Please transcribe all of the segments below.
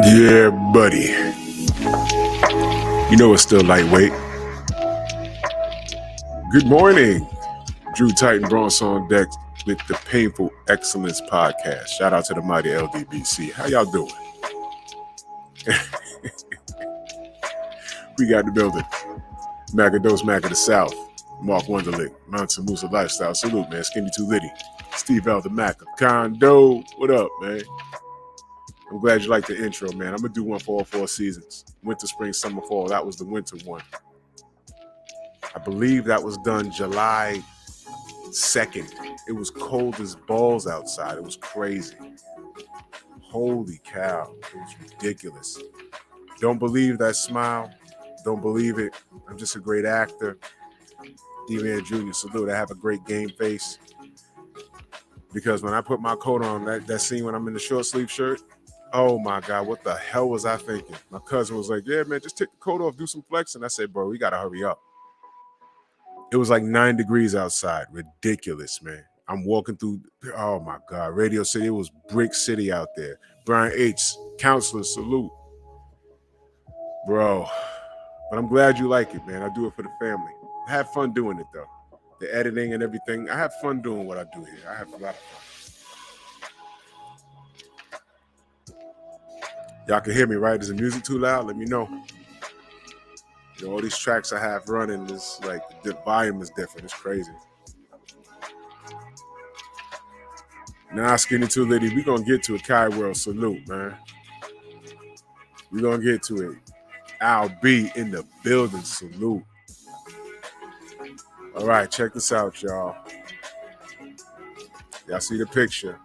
Yeah, buddy. You know it's still lightweight. Good morning. Drew Titan Bronx on deck with the Painful Excellence Podcast. Shout out to the mighty LDBC. How y'all doing? We got the building. Macados, Mac of the South. Mark Wonderlick. Mountain Musa Lifestyle. Salute, man. Skinny Too Litty. Steve L. the Mac of Condo. What up, man? I'm glad you like the intro, man. I'm going to do one for all 4 seasons. Winter, spring, summer, fall. That was the winter one. I believe that was done July second. It was cold as balls outside. It was crazy. Holy cow. It was ridiculous. Don't believe that smile. Don't believe it. I'm just a great actor. D-Man Jr. Salute. I have a great game face. Because when I put my coat on, that scene when I'm in the short sleeve shirt, oh my God, what the hell was I thinking? My cousin was like, yeah, man, just take the coat off, do some flexing. I said, bro, we got to hurry up. It was like 9 degrees outside. Ridiculous, man. I'm walking through, oh my God, Radio City. It was Brick City out there. Brian H., counselor, salute. Bro, but I'm glad you like it, man. I do it for the family. I have fun doing it, though. The editing and everything. I have fun doing what I do here. I have a lot of fun. Y'all can hear me, right? Is the music too loud? Let me know. You know, all these tracks I have running is like, the volume is different. It's crazy. Nah, Skinny Too Litty, we gonna get to it. Kai World, salute, man. We gonna get to it. Al B in the building, salute. All right, check this out, y'all. Y'all see the picture.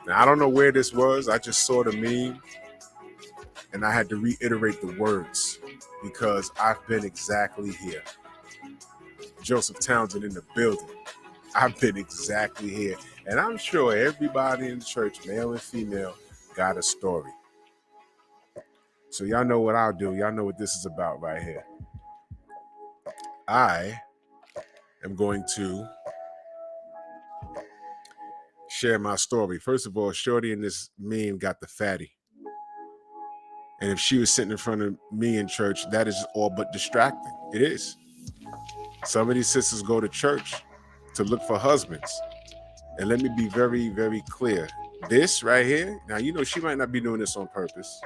Now, I don't know where this was. I just saw the meme, and I had to reiterate the words because I've been exactly here. Joseph Townsend in the building. I've been exactly here. And I'm sure everybody in the church, male and female, got a story. So y'all know what I'll do. Y'all know what this is about right here. I am going to share my story. First of all, Shorty in this meme got the fatty. And if she was sitting in front of me in church, that is all but distracting. It is. Some of these sisters go to church to look for husbands. And let me be very, very clear. This right here, now, you know, she might not be doing this on purpose.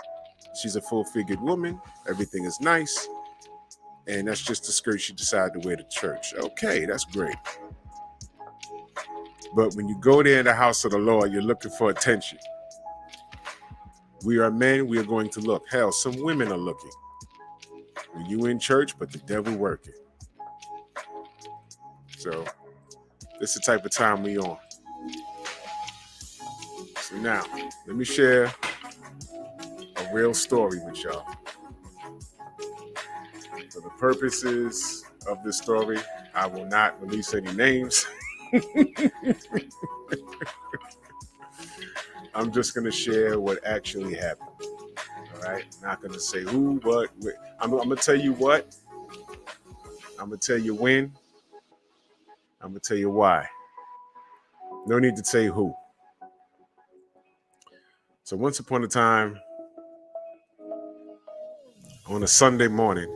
She's a full-figured woman. Everything is nice. And that's just the skirt she decided to wear to church. Okay, that's great. But when you go there in the house of the Lord, you're looking for attention. We are men, we are going to look. Hell, some women are looking. When you in church, but the devil working. So, this is the type of time we on. So now, let me share a real story with y'all. For the purposes of this story, I will not release any names. I'm just going to share what actually happened. All right? Not going to say who, what, where. I'm going to tell you what. I'm going to tell you when. I'm going to tell you why. No need to say who. So once upon a time, on a Sunday morning,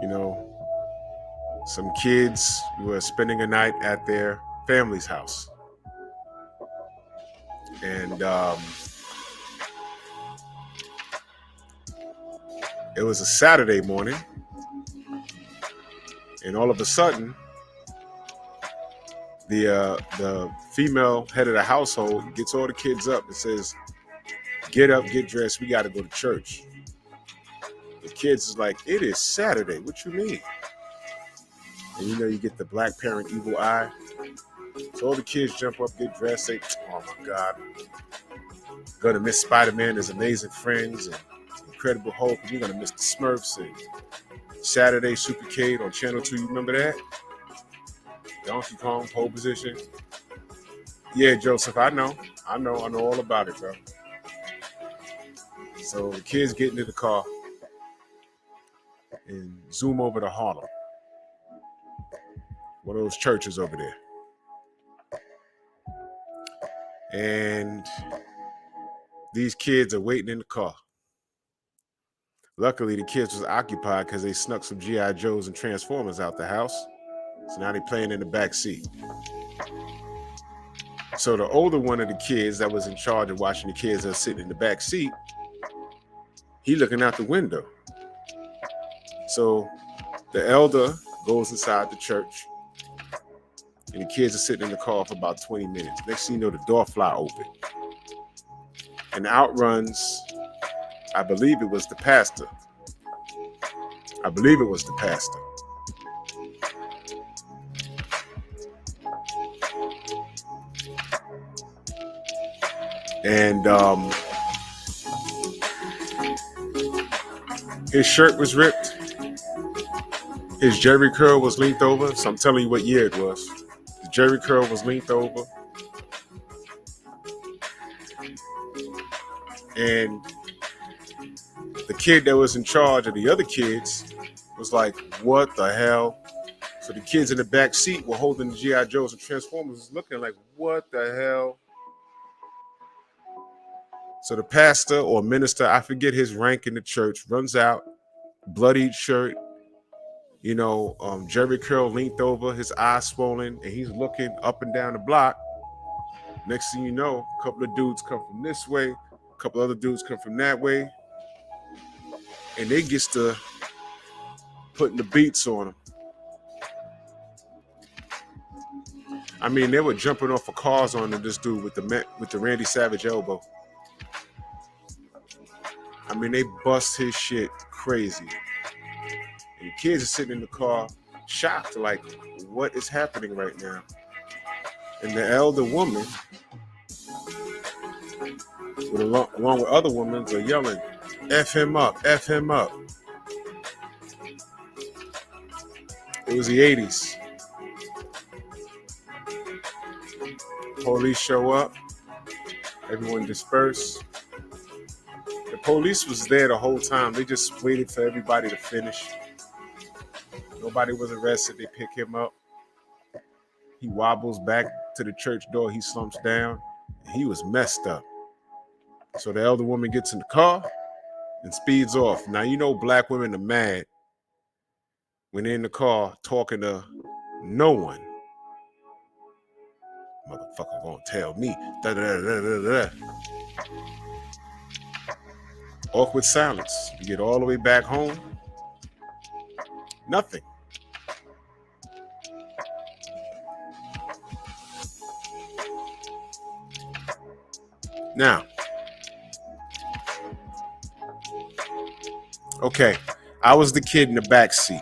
you know, some kids were spending a night at their family's house. And it was a Saturday morning. And all of a sudden, the female head of the household gets all the kids up and says, get up, get dressed, we got to go to church. The kids is like, it is Saturday, what you mean? And you know, you get the black parent evil eye. So all the kids jump up, get dressed, say, oh my God, gonna miss Spider-Man, His Amazing Friends, and Incredible Hulk, and you're gonna miss the Smurfs, and Saturday Supercade on Channel 2, you remember that? Donkey Kong, pole position. Yeah, Joseph, I know all about it, bro. So the kids get into the car and zoom over to Harlem. One of those churches over there. And these kids are waiting in the car. Luckily, the kids was occupied because they snuck some G.I. Joes and Transformers out the house. So now they're playing in the back seat. So the older one of the kids that was in charge of watching the kids that are sitting in the back seat, he looking out the window. So the elder goes inside the church, and the kids are sitting in the car for about 20 minutes. Next thing you know, the door fly open. And out runs, I believe it was the pastor. And his shirt was ripped. His jerry curl was leaned over. So I'm telling you what year it was. The jerry curl was leaned over. And the kid that was in charge of the other kids was like, what the hell? So the kids in the back seat were holding the G.I. Joes and Transformers, looking like, what the hell? So the pastor or minister, I forget his rank in the church, runs out, bloodied shirt, jerry curl leaned over, his eyes swollen, and he's looking up and down the block. Next thing you know, a couple of dudes come from this way, a couple other dudes come from that way, and they gets to putting the beats on him. I mean, they were jumping off of cars on this dude with the Randy Savage elbow. I mean, they bust his shit crazy. And the kids are sitting in the car, shocked, like, what is happening right now? And the elder woman, along with other women, are yelling, F him up, F him up. It was the 80s. Police show up. Everyone dispersed. The police was there the whole time. They just waited for everybody to finish. Nobody was arrested. They pick him up. He wobbles back to the church door. He slumps down. He was messed up. So the elder woman gets in the car and speeds off. Now, you know black women are mad when they're in the car talking to no one. Motherfucker gonna tell me. Da, da, da, da, da. Awkward silence. You get all the way back home. Nothing. Now, okay, I was the kid in the back seat.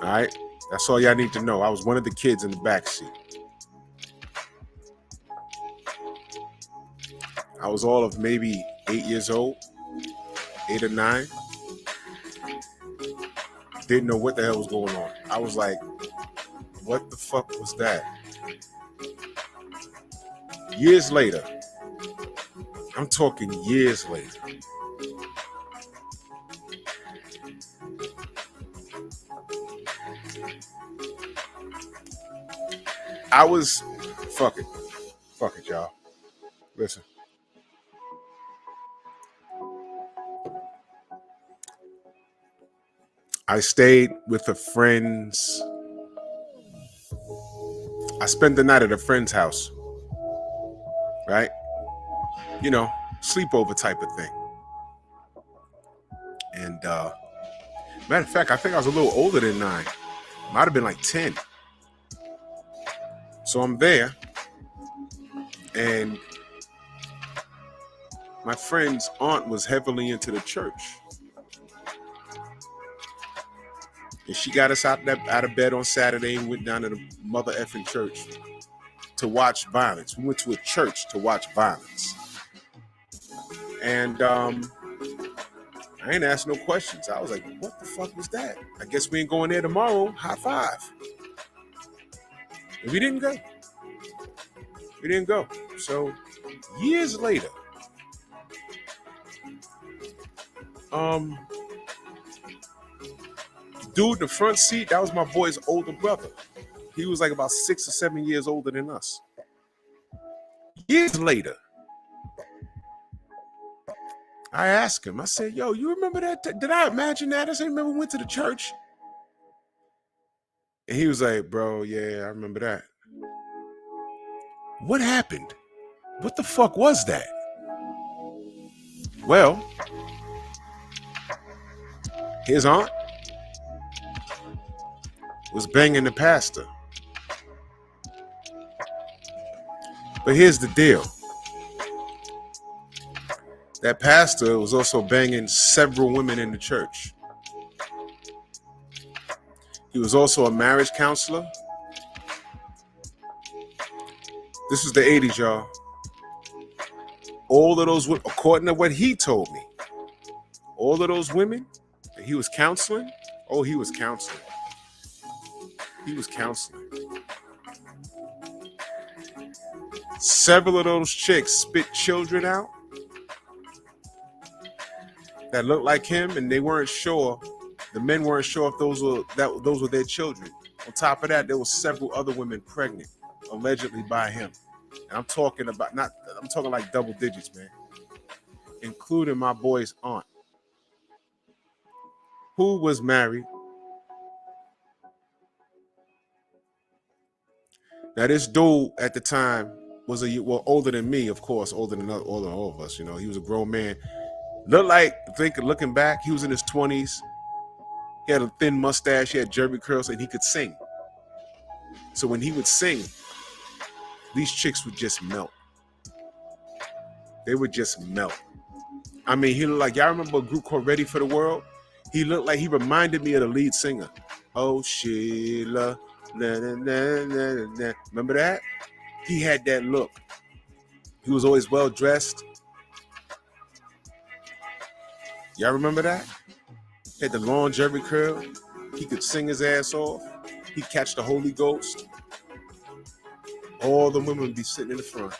All right, that's all y'all need to know. I was one of the kids in the back seat. I was all of maybe 8 years old, 8 or 9. Didn't know what the hell was going on. I was like, what the fuck was that? Years later, I'm talking years later, I was, fuck it, y'all. Listen. I stayed with a friend's, I spent the night at a friend's house, right? You know, sleepover type of thing. And matter of fact, I think I was a little older than 9. Might have been like 10. So I'm there, and my friend's aunt was heavily into the church. And she got us out of bed on Saturday and went down to the mother effing church to watch violence. We went to a church to watch violence. And I ain't asked no questions. I was like, what the fuck was that? I guess we ain't going there tomorrow. High five. And we didn't go. So years later, dude in the front seat, that was my boy's older brother. He was like about 6 or 7 years older than us. Years later, I asked him, I said, yo, you remember that? Did I imagine that? I said, remember we went to the church? And he was like, bro, yeah, I remember that. What happened? What the fuck was that? Well, his aunt was banging the pastor. But here's the deal. That pastor was also banging several women in the church. He was also a marriage counselor. This was the 80s, y'all. All of those women, according to what he told me, all of those women that he was counseling, oh, he was counseling. He was counseling. Several of those chicks spit children out that looked like him, and they weren't sure. The men weren't sure if those were their children. On top of that, there were several other women pregnant, allegedly by him. And I'm talking like double digits, man, including my boy's aunt, who was married. Now, this dude at the time was older than me, of course, older than all of us. You know, he was a grown man. Looking back, he was in his 20s. He had a thin mustache. He had Jerry curls, and he could sing. So when he would sing, these chicks would just melt. They would just melt. I mean, he looked like, y'all remember a group called Ready for the World? He reminded me of the lead singer. Oh, Sheila. Na, na, na, na, na. Remember that? He had that look. He was always well dressed. Y'all remember that? He had the long Jerry curl. He could sing his ass off. He'd catch the Holy Ghost. All the women would be sitting in the front.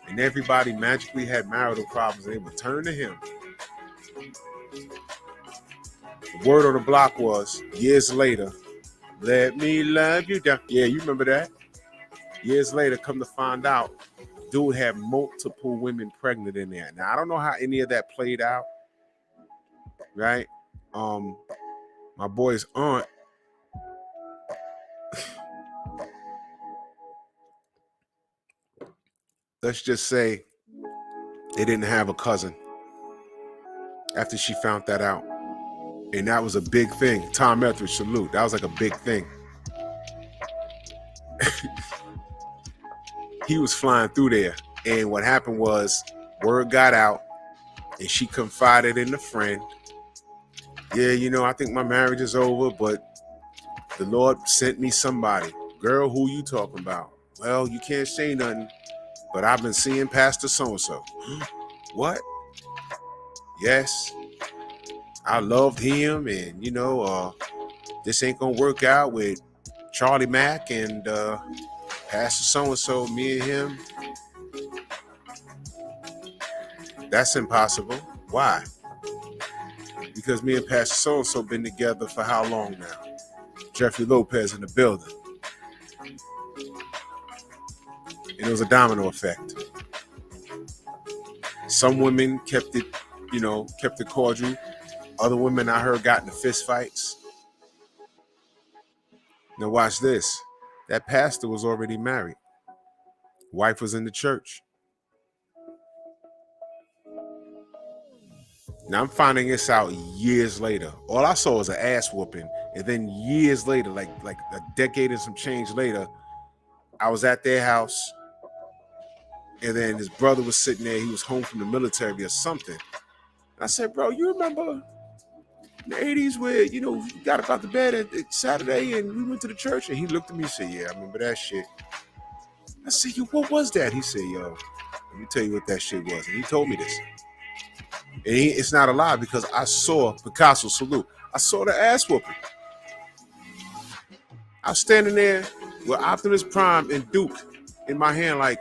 And everybody magically had marital problems, and they would turn to him. The word on the block was, years later, let me love you down. Yeah, you remember that? Years later, come to find out, dude had multiple women pregnant in there. Now, I don't know how any of that played out, right? My boy's aunt, let's just say they didn't have a cousin after she found that out. And that was a big thing. Tom Etheridge, salute. That was like a big thing. He was flying through there. And what happened was, word got out, and she confided in a friend. Yeah, you know, I think my marriage is over, but the Lord sent me somebody. Girl, who you talking about? Well, you can't say nothing, but I've been seeing Pastor so-and-so. What? Yes. I loved him, and, you know, this ain't going to work out with Charlie Mack and Pastor so-and-so, me and him. That's impossible. Why? Because me and Pastor so-and-so been together for how long now? Jeffrey Lopez in the building. And it was a domino effect. Some women kept it cordial. Other women I heard got into fist fights. Now watch this. That pastor was already married. Wife was in the church. Now I'm finding this out years later. All I saw was an ass whooping. And then years later, like a decade and some change later, I was at their house. And then his brother was sitting there. He was home from the military or something. I said, bro, you remember in the 80s where, you know, you got up out the bed at Saturday and we went to the church? And he looked at me and said, yeah, I remember that shit. I said, yo, what was that? He said, yo, let me tell you what that shit was. And he told me this. And it's not a lie because I saw Picasso, salute. I saw the ass whooping. I was standing there with Optimus Prime and Duke in my hand like,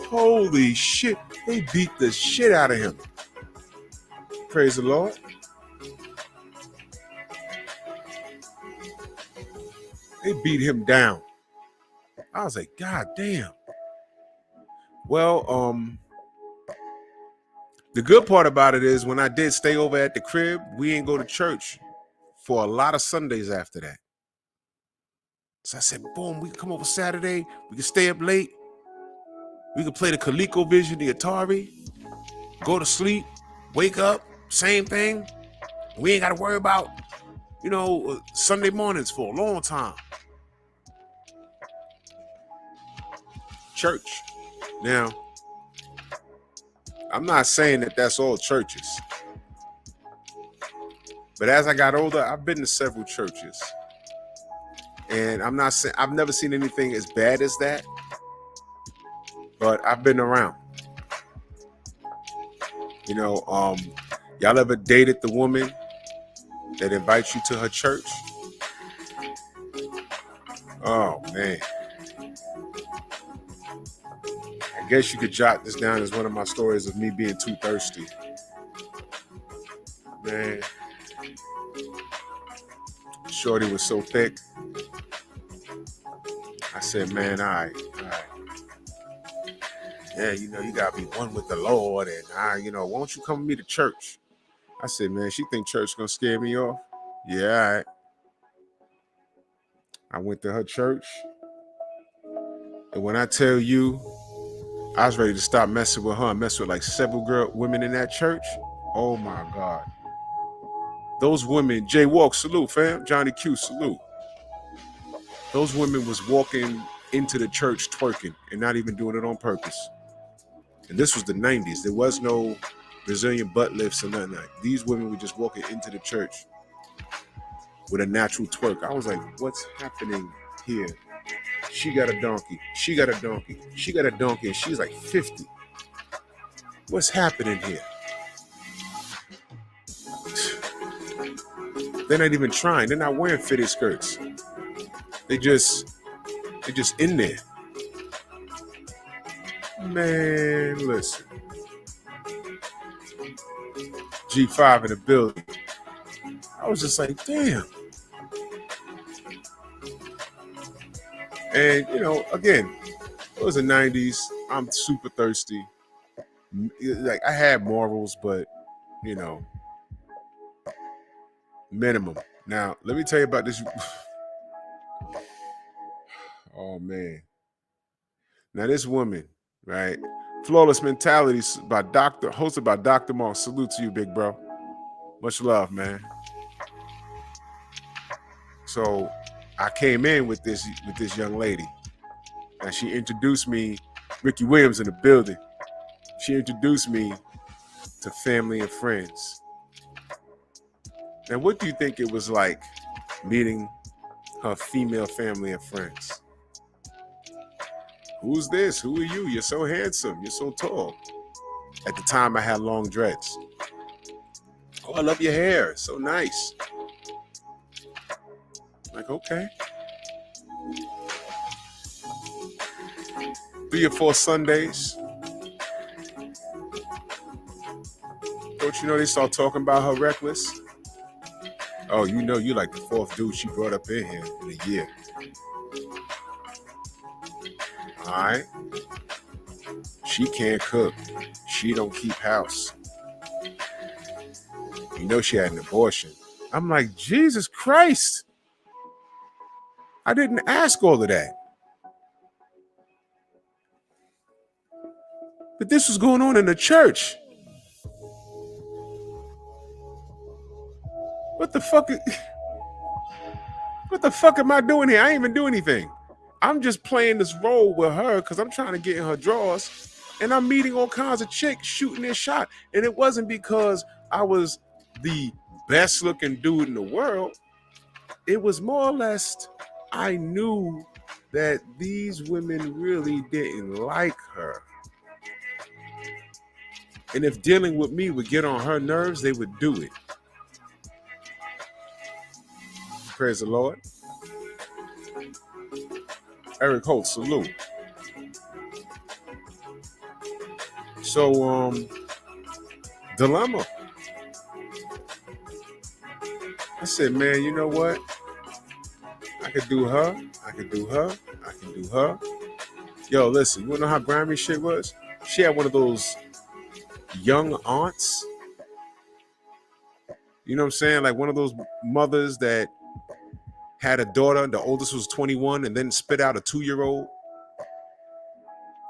holy shit, they beat the shit out of him. Praise the Lord. They beat him down. I was like, God damn. Well, the good part about it is when I did stay over at the crib, we ain't go to church for a lot of Sundays after that. So I said, boom, we can come over Saturday. We can stay up late. We can play the ColecoVision, the Atari, go to sleep, wake up, same thing. We ain't got to worry about, you know, Sunday mornings for a long time. Church. Now, I'm not saying that that's all churches. But as I got older, I've been to several churches. And I'm not saying I've never seen anything as bad as that, but I've been around. You know, y'all ever dated the woman that invites you to her church? Oh man. I guess you could jot this down as one of my stories of me being too thirsty. Man. Shorty was so thick. I said, man, all right. Yeah, you know, you gotta be one with the Lord, and why don't you come with me to church? I said, man, she think church gonna scare me off? Yeah, all right. I went to her church, and when I tell you, I was ready to stop messing with her and mess with like several women in that church. Oh my God. Those women, Jay Walk, salute, fam. Johnny Q, salute. Those women was walking into the church twerking and not even doing it on purpose. And this was the 90s. There was no Brazilian butt lifts or nothing like that. These women were just walking into the church with a natural twerk. I was like, what's happening here? She got a donkey. She got a donkey. She got a donkey. And she's like 50. What's happening here? They're not even trying. They're not wearing fitted skirts. They're just in there. Man, listen. G5 in the building. I was just like, damn. And, again, it was the 90s. I'm super thirsty. Like, I had morals, but, minimum. Now, let me tell you about this. Oh, man. Now, this woman, right? Flawless Mentality, hosted by Dr. Mark. Salute to you, big bro. Much love, man. So I came in with this young lady, and she introduced me. Ricky Williams in the building. She introduced me to family and friends. Now, what do you think it was like meeting her female family and friends? Who's this? Who are you? You're so handsome. You're so tall. At the time, I had long dreads. Oh, I love your hair. So nice. Like, okay. 3 or 4 Sundays. Don't you know they start talking about her reckless? Oh, you know you like the 4th dude she brought up in here in a year. All right. She can't cook. She don't keep house. You know she had an abortion. I'm like, Jesus Christ. I didn't ask all of that. But this was going on in the church. What the fuck am I doing here? I ain't even do anything. I'm just playing this role with her because I'm trying to get in her drawers. And I'm meeting all kinds of chicks shooting their shot. And it wasn't because I was the best looking dude in the world. It was more or less, I knew that these women really didn't like her. And if dealing with me would get on her nerves, they would do it. Praise the Lord. Eric Holt, salute. So, dilemma. I said, man, you know what? I could do her. I could do her. I can do her. Yo, listen, you wanna know how grimy shit was? She had one of those young aunts. You know what I'm saying? Like one of those mothers that had a daughter, the oldest was 21, and then spit out a 2-year-old.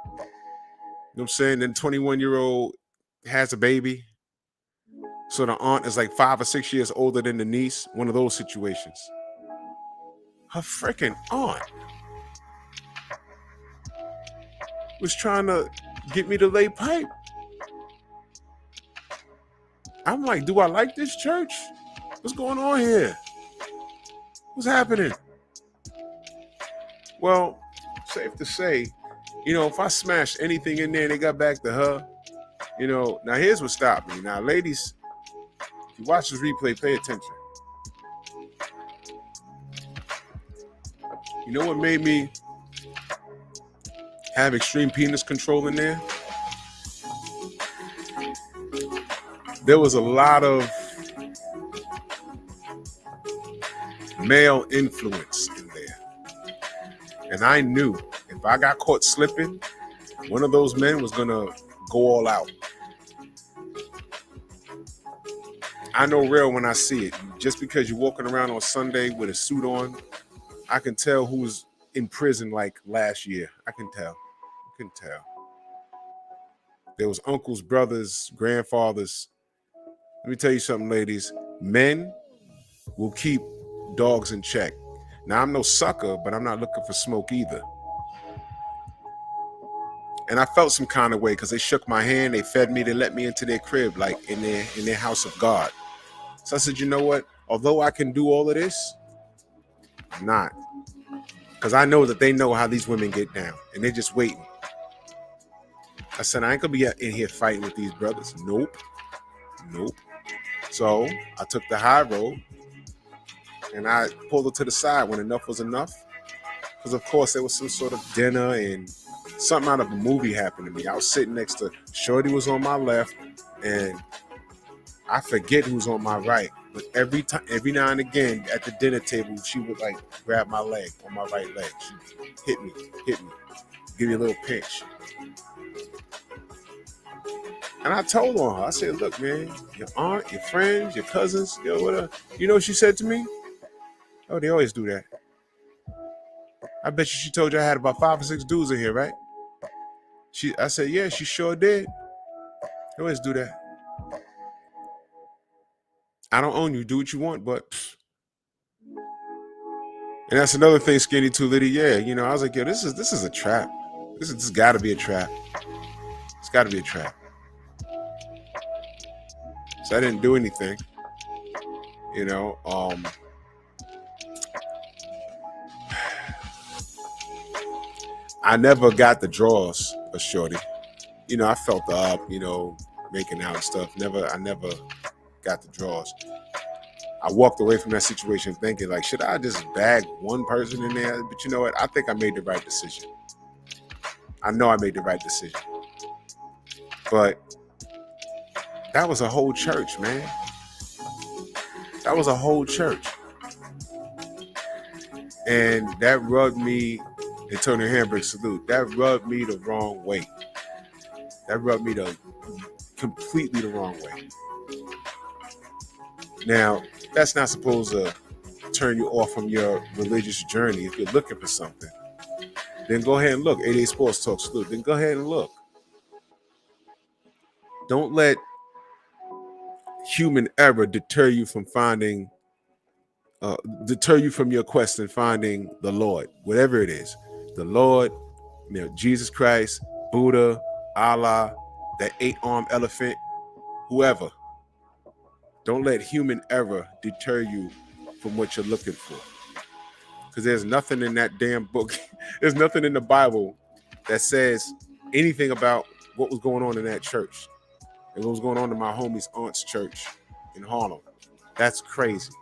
You know what I'm saying? Then 21-year-old has a baby. So the aunt is like 5 or 6 years older than the niece. One of those situations. Her freaking aunt was trying to get me to lay pipe. I'm like, do I like this church? What's going on here? What's happening? Well, safe to say, if I smashed anything in there and they got back to her, now here's what stopped me. Now, ladies, if you watch this replay, pay attention. You know what made me have extreme penis control in there? There was a lot of male influence in there. And I knew if I got caught slipping, one of those men was going to go all out. I know real when I see it. Just because you're walking around on Sunday with a suit on, I can tell who's in prison like last year. I can tell. There was uncles, brothers, grandfathers. Let me tell you something, ladies. Men will keep dogs in check. Now, I'm no sucker, but I'm not looking for smoke either. And I felt some kind of way because they shook my hand, they fed me, they let me into their crib, like in their house of God. So I said, you know what? Although I can do all of this, I'm not. Because I know that they know how these women get down, and they're just waiting. I said, I ain't going to be in here fighting with these brothers. Nope. So I took the high road, and I pulled her to the side when enough was enough. Because, of course, there was some sort of dinner and something out of a movie happened to me. I was sitting next to Shorty was on my left, and I forget who's on my right. But every now and again at the dinner table, she would like grab my leg on my right leg. She hit me, give me a little pinch. And I told on her, I said, look, man, your aunt, your friends, your cousins, whatever. You know what she said to me? Oh, they always do that. I bet you she told you I had about 5 or 6 dudes in here, right? I said, yeah, she sure did. They always do that. I don't own you. Do what you want, but... And that's another thing, Skinny Too Litty. Yeah, I was like, yo, this is a trap. This got to be a trap. It's got to be a trap. So I didn't do anything. I never got the draws of Shorty. I felt the up, making out and stuff. I never got the draws. I walked away from that situation thinking, like, should I just bag one person in there? But you know what? I think I made the right decision. I know I made the right decision. But that was a whole church, man. That was a whole church. And that rubbed me, Antonio Hamburg salute, that rubbed me the wrong way. That rubbed me completely the wrong way. Now, that's not supposed to turn you off from your religious journey. If you're looking for something, then go ahead and look. 88 Sports Talk salute. Then go ahead and look. Don't let human error deter you from your quest and finding the Lord, whatever it is. The Lord, Jesus Christ, Buddha, Allah, that 8-armed elephant, whoever. Don't let human error deter you from what you're looking for. Because there's nothing in that damn book. There's nothing in the Bible that says anything about what was going on in that church and what was going on in my homie's aunt's church in Harlem. That's crazy.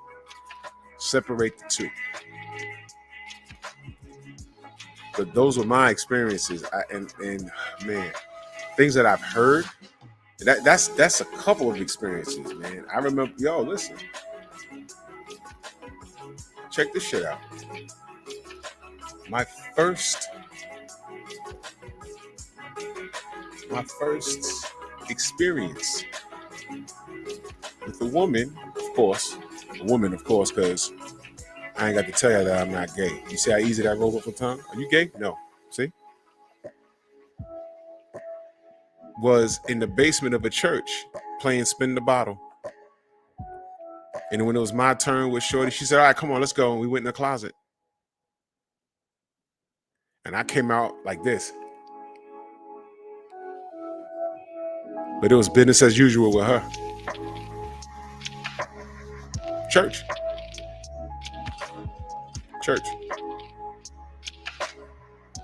Separate the two. But those were my experiences. And man, things that I've heard. That's a couple of experiences, man. I remember, listen. Check this shit out. My first experience with a woman, of course, because I ain't got to tell you that I'm not gay. You see how easy that rolled off the tongue? Are you gay? No. See? Was in the basement of a church playing Spin the Bottle. And when it was my turn with Shorty, she said, all right, come on, let's go. And we went in the closet. And I came out like this. But it was business as usual with her. Church.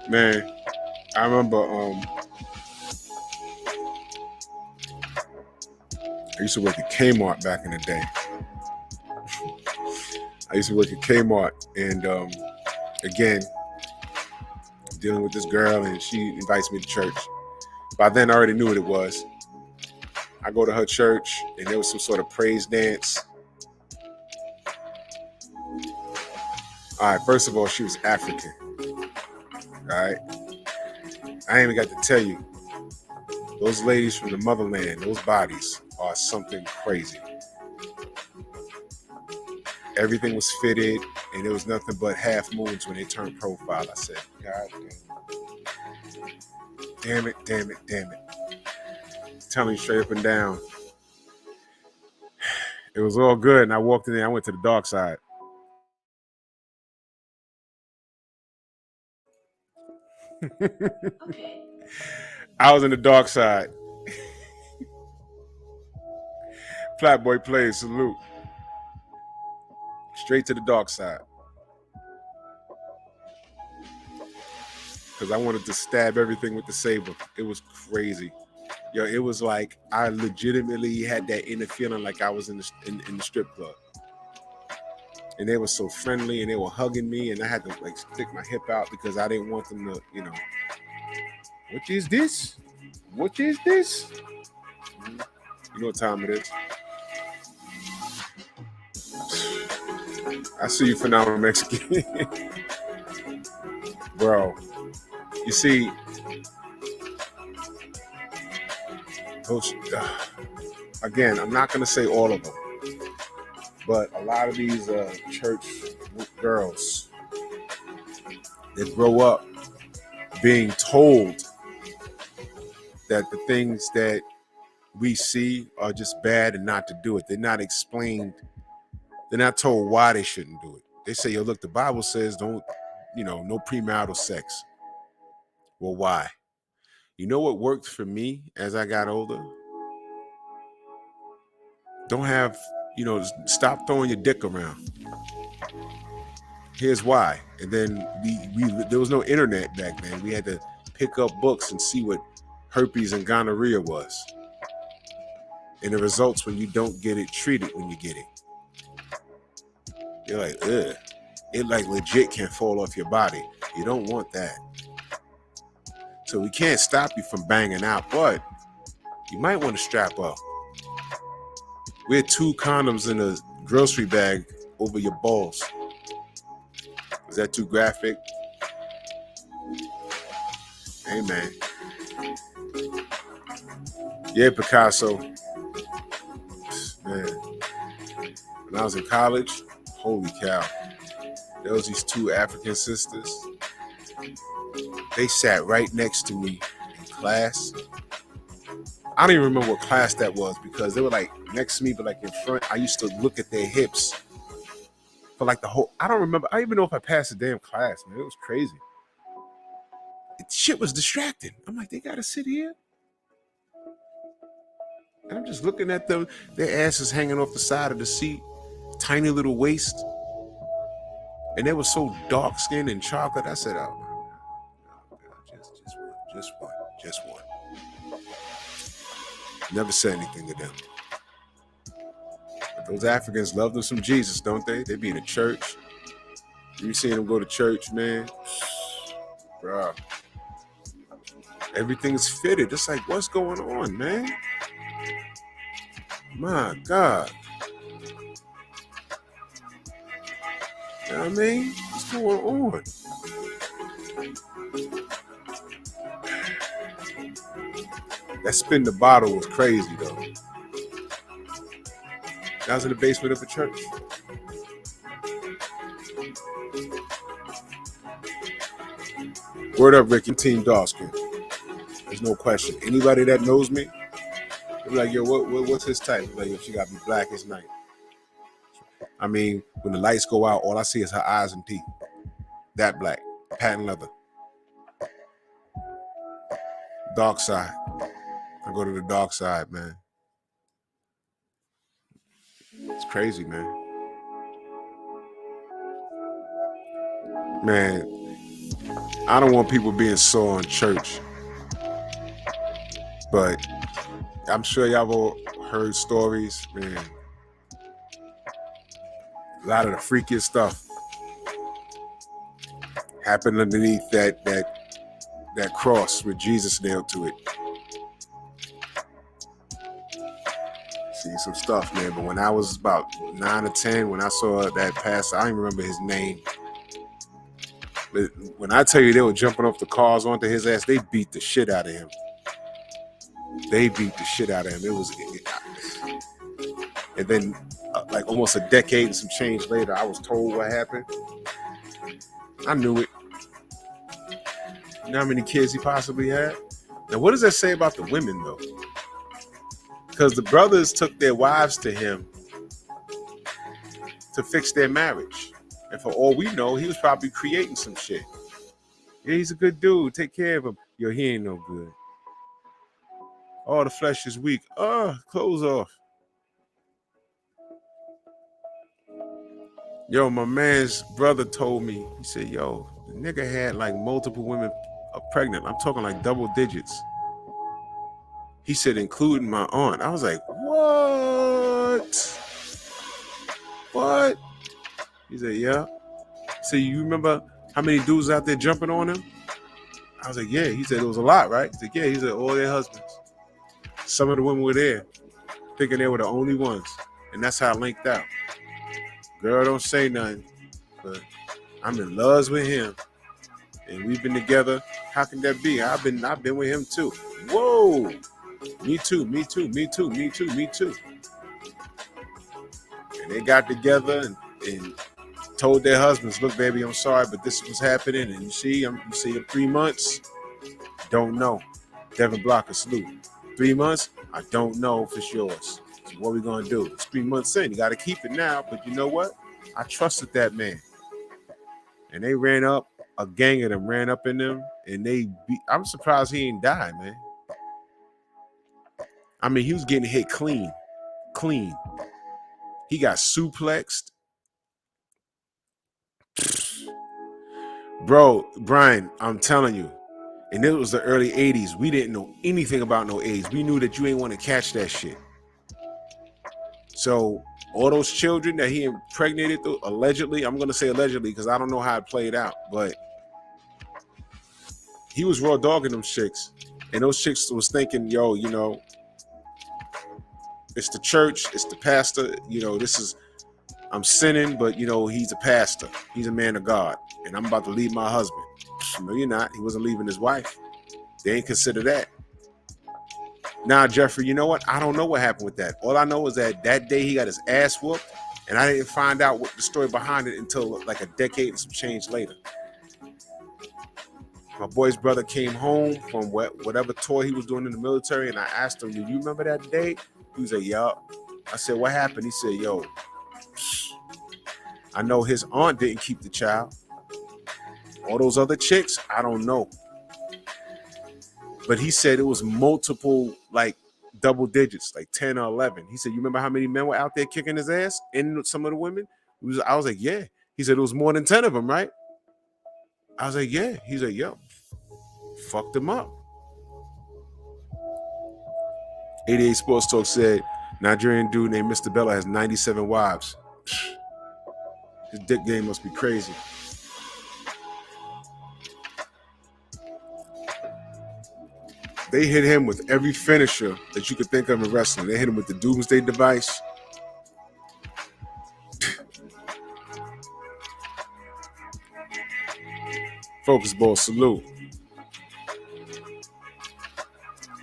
Man, I remember I used to work at Kmart back in the day. I used to work at Kmart, and again, dealing with this girl, and she invites me to church. By then, I already knew what it was. I go to her church, and there was some sort of praise dance. All right, first of all, she was African. All right, I ain't even got to tell you, those ladies from the motherland, those bodies are something crazy. Everything was fitted, and there was nothing but half moons when they turned profile. I said, God damn it, damn it, damn it. Telling you straight up and down. It was all good, and I walked in there. I went to the dark side. Okay. I was in the dark side. Flatboy plays, salute. Straight to the dark side. Because I wanted to stab everything with the saber. It was crazy. Yo, it was like I legitimately had that inner feeling like I was in the strip club. And they were so friendly, and they were hugging me, and I had to like stick my hip out because I didn't want them to, what is this? What is this? You know what time it is. I see you, phenomenal Mexican. Bro, you see, those, again, I'm not going to say all of them, but a lot of these church girls, they grow up being told that the things that we see are just bad and not to do it. They're not explained. They're not told why they shouldn't do it. They say, yo, look, the Bible says don't, no premarital sex. Well, why? You know what worked for me as I got older? Don't have, stop throwing your dick around. Here's why. And then there was no internet back then. We had to pick up books and see what herpes and gonorrhea was. And the results when you don't get it, treated when you get it. You're like, ugh. It like legit can fall off your body. You don't want that. So we can't stop you from banging out, but you might want to strap up. We had 2 condoms in a grocery bag over your balls. Is that too graphic? Hey, man. Yeah, Picasso. Man. When I was in college, holy cow. There was these 2 African sisters. They sat right next to me in class. I don't even remember what class that was because they were like next to me, but like in front. I used to look at their hips for like the whole. I don't remember. I don't even know if I passed the damn class, man. It was crazy. Shit was distracting. I'm like, they gotta sit here. And I'm just looking at them. Their asses hanging off the side of the seat, tiny little waist, and they were so dark skinned and chocolate. I said, oh, just one. Never said anything to them. But those Africans love them some Jesus, don't they? They be in a church. You seeing them go to church, man? Bruh. Everything's fitted. It's like, what's going on, man? My God. You know what I mean? What's going on? That spin the bottle was crazy, though. That was in the basement of a church. Word up, Ricky. Team Dawson. There's no question. Anybody that knows me, they're like, yo, what's his type? Like, yo, she got to be black as night. I mean, when the lights go out, all I see is her eyes and teeth. That black. Patent leather. Dark side. I go to the dark side, man. It's crazy, man. Man, I don't want people being sore in church, but I'm sure y'all all heard stories, man. A lot of the freakiest stuff happened underneath that cross with Jesus nailed to it. See some stuff, man. But when I was about 9 or 10, when I saw that pastor, I don't even remember his name. But when I tell you they were jumping off the cars onto his ass, they beat the shit out of him. They beat the shit out of him. And then like almost a decade and some change later, I was told what happened. I knew it. You know how many kids he possibly had? Now, what does that say about the women, though? Because the brothers took their wives to him to fix their marriage. And for all we know, he was probably creating some shit. Yeah, he's a good dude. Take care of him. Yo, he ain't no good. Oh, the flesh is weak. Oh, clothes off. Yo, my man's brother told me, he said, yo, the nigga had like multiple women pregnant. I'm talking like double digits. He said, including my aunt. I was like, what? What? He said, yeah. So you remember how many dudes out there jumping on him? I was like, yeah. He said, it was a lot, right? He said, yeah. He said, all their husbands. Some of the women were there, thinking they were the only ones. And that's how I linked out. Girl, don't say nothing, but I'm in love with him. And we've been together. How can that be? I've been with him too. Whoa. Me too. And they got together and told their husbands, look, baby, I'm sorry, but this was happening. And you see in 3 months, don't know. Devin Blocker, salute. 3 months, I don't know if it's yours. So what are we going to do? It's 3 months in. You got to keep it now. But you know what? I trusted that man. And they ran up. A gang of them ran up in them. And I'm surprised he ain't died, man. I mean, he was getting hit clean. He got suplexed. Bro, Brian, I'm telling you. And it was the early 80s. We didn't know anything about no AIDS. We knew that you ain't want to catch that shit. So all those children that he impregnated, allegedly, I'm going to say allegedly because I don't know how it played out, but he was raw dogging them chicks. And those chicks was thinking, yo, you know, it's the church, it's the pastor, you know, I'm sinning, but, you know, he's a pastor. He's a man of God. And I'm about to leave my husband. No, you're not. He wasn't leaving his wife. They ain't consider that. Nah, Jeffrey, you know what? I don't know what happened with that. All I know is that day he got his ass whooped, and I didn't find out what the story behind it until like a decade and some change later. My boy's brother came home from whatever tour he was doing in the military, and I asked him, do you remember that day? He was like, yeah. I said, what happened? He said, yo, I know his aunt didn't keep the child. All those other chicks, I don't know. But he said it was multiple, like, double digits, like 10 or 11. He said, you remember how many men were out there kicking his ass? And some of the women? I was like, yeah. He said, it was more than 10 of them, right? I was like, yeah. He's like, yo, fucked him up. 88 Sports Talk said, Nigerian dude named Mr. Bella has 97 wives. His dick game must be crazy. They hit him with every finisher that you could think of in wrestling. They hit him with the Doomsday Device. Focus Ball, salute.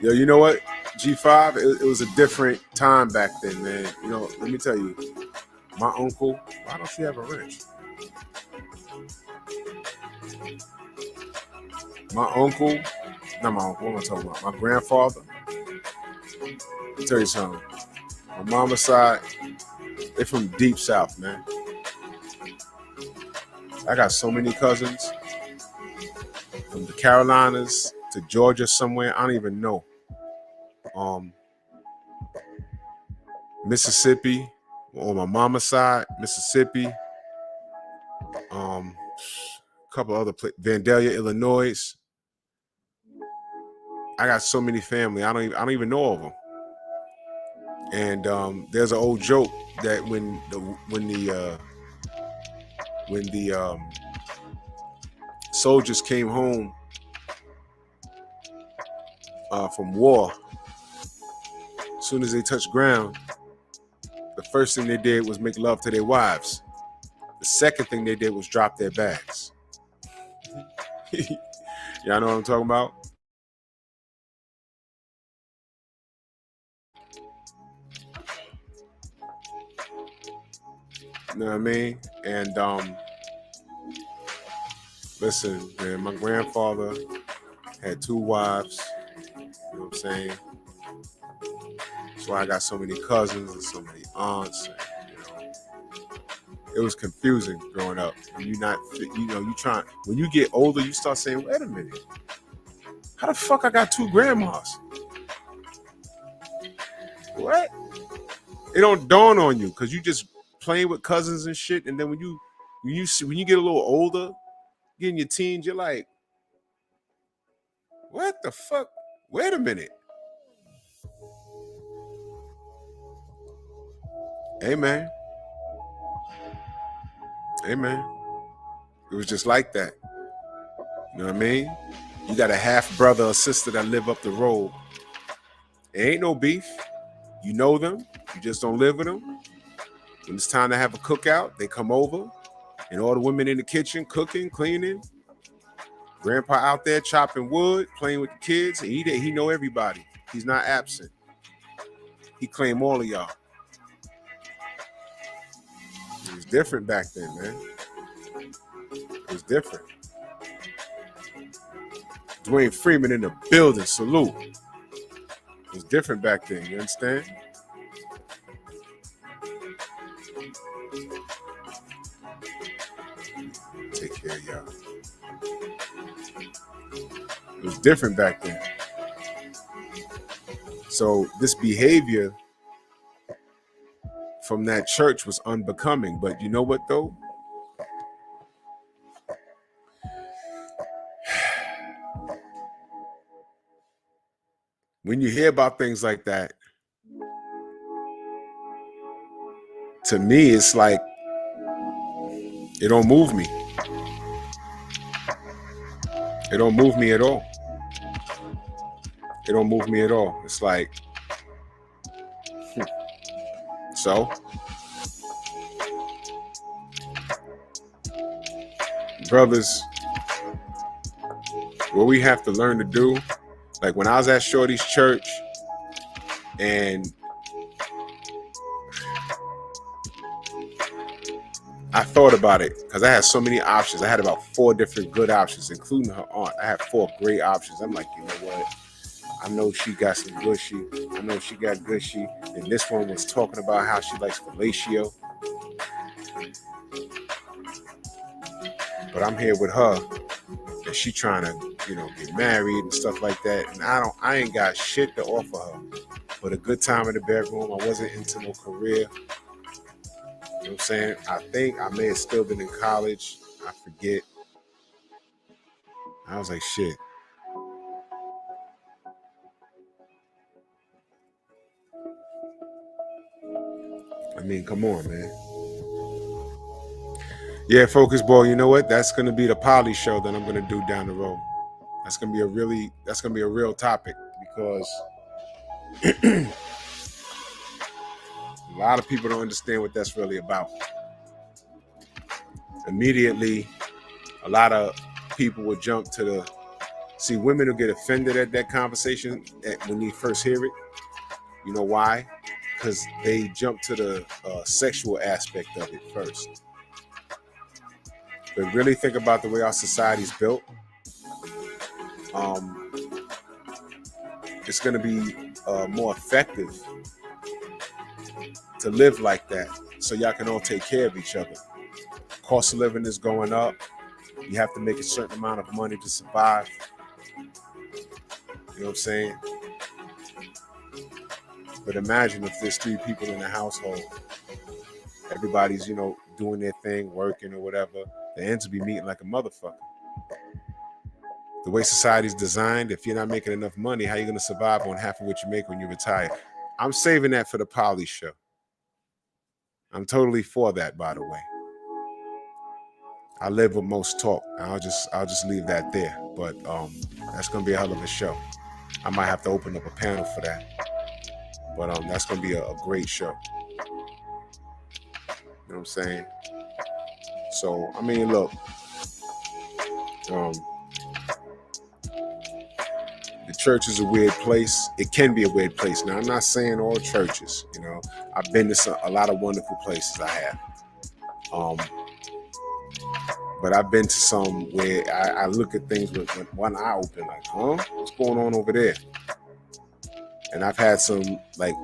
Yo, you know what? G5, it was a different time back then, man. You know, let me tell you, my uncle, why don't you have a wrench? My uncle, not my uncle, what am I talking about? My grandfather. I'll tell you something. My mama's side, they're from deep south, man. I got so many cousins from the Carolinas to Georgia somewhere. I don't even know. Mississippi, on my mama's side, Mississippi. couple other places, Vandalia, Illinois. I got so many family. I don't even know of them. And there's an old joke that when the soldiers came home from war, as soon as they touched ground, the first thing they did was make love to their wives. The second thing they did was drop their bags. Y'all know what I'm talking about? You know what I mean? And listen, man, my grandfather had 2 wives. You know what I'm saying? That's why I got so many cousins and so many aunts. And, it was confusing growing up. When when you get older, you start saying, wait a minute, how the fuck I got 2 grandmas? What? It don't dawn on you because you just playing with cousins and shit. And then when you get a little older, get in your teens, you're like, what the fuck? Wait a minute. Amen. Amen. It was just like that. You know what I mean? You got a half brother or sister that live up the road. There ain't no beef. You know them. You just don't live with them. When it's time to have a cookout, they come over, and all the women in the kitchen cooking, cleaning. Grandpa out there chopping wood, playing with the kids. And he know everybody. He's not absent. He claim all of y'all. It was different back then, man. It was different. Dwayne Freeman in the building. Salute. It was different back then. You understand? Take care of y'all. It was different back then. So this behavior from that church was unbecoming. But you know what, though? When you hear about things like that, to me, it's like, it don't move me. It don't move me at all. It don't move me at all. It's like, so? Brothers, what we have to learn to do, like when I was at Shorty's church and I thought about it because I had so many options. I had about 4 different good options, including her aunt. I had 4 great options. I'm like, you know what? I know she got some gushy. I know she got gushy. And this one was talking about how she likes fellatio. But I'm here with her, and she trying to, get married and stuff like that. And I ain't got shit to offer her, but a good time in the bedroom. I wasn't into no career. You know what I'm saying? I think I may have still been in college. I forget. I was like, shit. I mean, come on, man. Yeah, Focus Ball, you know what? That's going to be the poly show that I'm going to do down the road. That's going to be a real topic because a lot of people don't understand what that's really about. Immediately, a lot of people will jump to women will get offended at that conversation when they first hear it. You know why? Because they jump to the sexual aspect of it first. But really think about the way our society's built. It's going to be more effective to live like that so y'all can all take care of each other. Cost of living is going up. You have to make a certain amount of money to survive. You know what I'm saying? But imagine if there's 3 people in the household. Everybody's, doing doing their thing, working or whatever, the ends will be meeting like a motherfucker. The way society's designed, if you're not making enough money, how are you going to survive on half of what you make when you retire? I'm saving that for the Poly show. I'm totally for that, by the way. I live with most talk. I'll just leave that there. But that's gonna be a hell of a show. I might have to open up a panel for that. But that's gonna be a great show. You know what I'm saying? So I mean, look, the church is a weird place. It can be a weird place. Now I'm not saying all churches. You know, I've been to a lot of wonderful places. I have. But I've been to some where I look at things with one eye open, like, huh? What's going on over there? And I've had some, like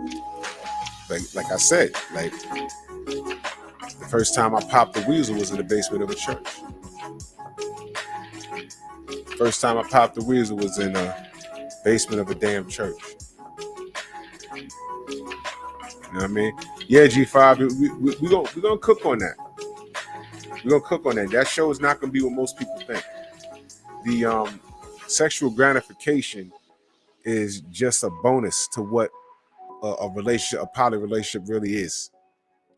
I said, like, the first time I popped the weasel was in the basement of a church. First time I popped the weasel was in a basement of a damn church. You know what I mean? Yeah, G5, we're gonna cook on that. We're gonna cook on that. That show is not gonna be what most people think. The sexual gratification is just a bonus to what a relationship, a poly relationship really is.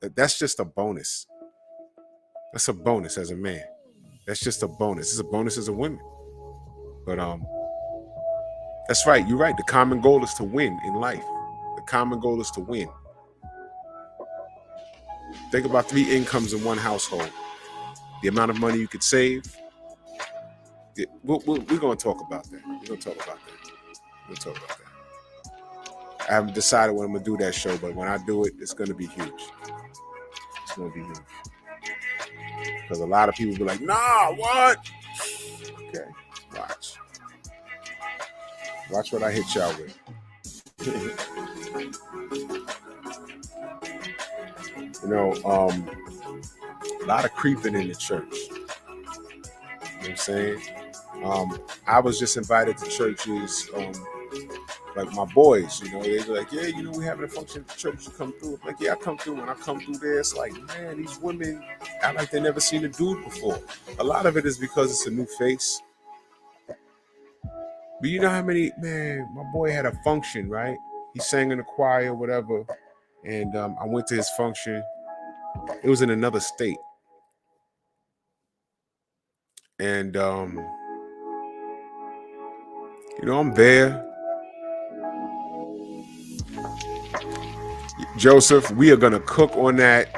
That's just a bonus. That's a bonus as a man. That's just a bonus. It's a bonus as a woman. But that's right. You're right. The common goal is to win in life. The common goal is to win. Think about 3 incomes in one household. The amount of money you could save. We're going to talk about that. We're going to talk about that. I haven't decided when I'm going to do that show, but when I do it, it's going to be huge. It's going to be huge. Because a lot of people be like, nah, what? Okay, watch. Watch what I hit y'all with. You know, a lot of creeping in the church. You know what I'm saying? I was just invited to churches, like my boys, you know, they be like, yeah, you know, we having a function at the church, you come through. I'm like, yeah, I come through. When I come through there, it's like, man, these women act like they never seen a dude before. A lot of it is because it's a new face. But you know how many, man, my boy had a function, right? He sang in the choir, whatever. And I went to his function. It was in another state. And, you know, I'm there. Joseph, we are going to cook on that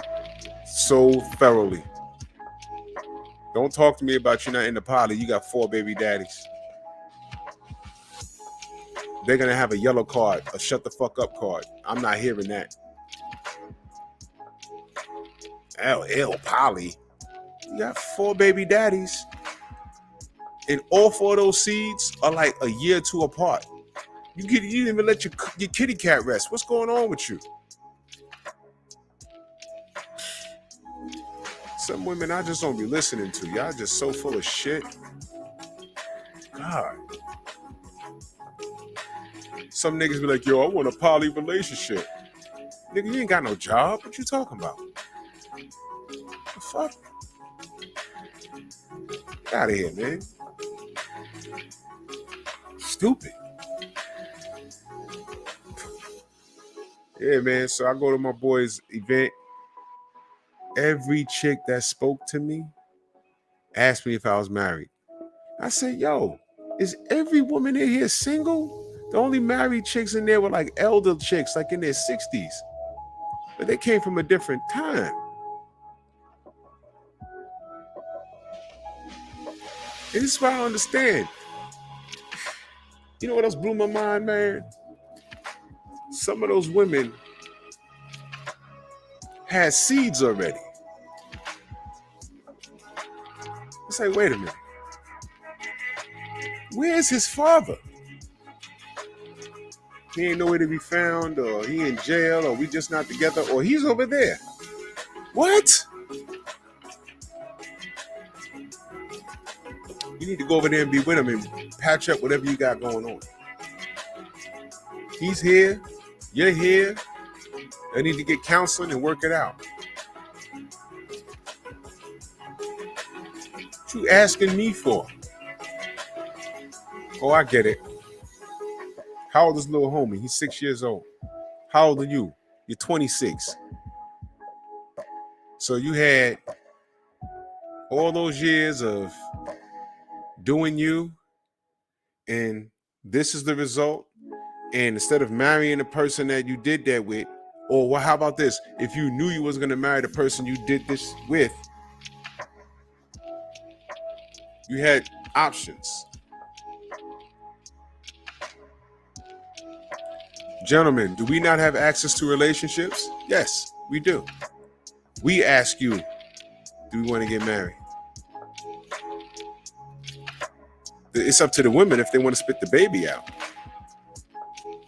so thoroughly. Don't talk to me about you not in the poly. You got 4 baby daddies. They're going to have a yellow card, a shut the fuck up card. I'm not hearing that. LL Poly. You got 4 baby daddies. And all 4 of those seeds are like a year or 2 apart. You didn't even let your kitty cat rest. What's going on with you? Some women I just don't be listening to. Y'all just so full of shit. God. Some niggas be like, yo, I want a poly relationship. Nigga, you ain't got no job. What you talking about? The fuck? Get out of here, man. Stupid. Yeah, man. So I go to my boy's event. Every chick that spoke to me asked me if I was married. I said, yo, is every woman in here single? The only married chicks in there were like elder chicks, like in their 60s. But they came from a different time. And this is why I understand. You know what else blew my mind, man? Some of those women had seeds already. It's like, wait a minute. Where's his father? He ain't nowhere to be found, or he in jail, or we just not together, or he's over there. What? You need to go over there and be with him and patch up whatever you got going on. He's here. You're here. They need to get counseling and work it out. What you asking me for? Oh, I get it. How old is little homie? He's 6 years old. How old are you? You're 26. So you had all those years of doing you, and this is the result. And instead of marrying the person that you did that with, or well, how about this? If you knew you was going to marry the person you did this with, you had options. Gentlemen, do we not have access to relationships? Yes, we do. We ask you, do we want to get married? It's up to the women if they want to spit the baby out.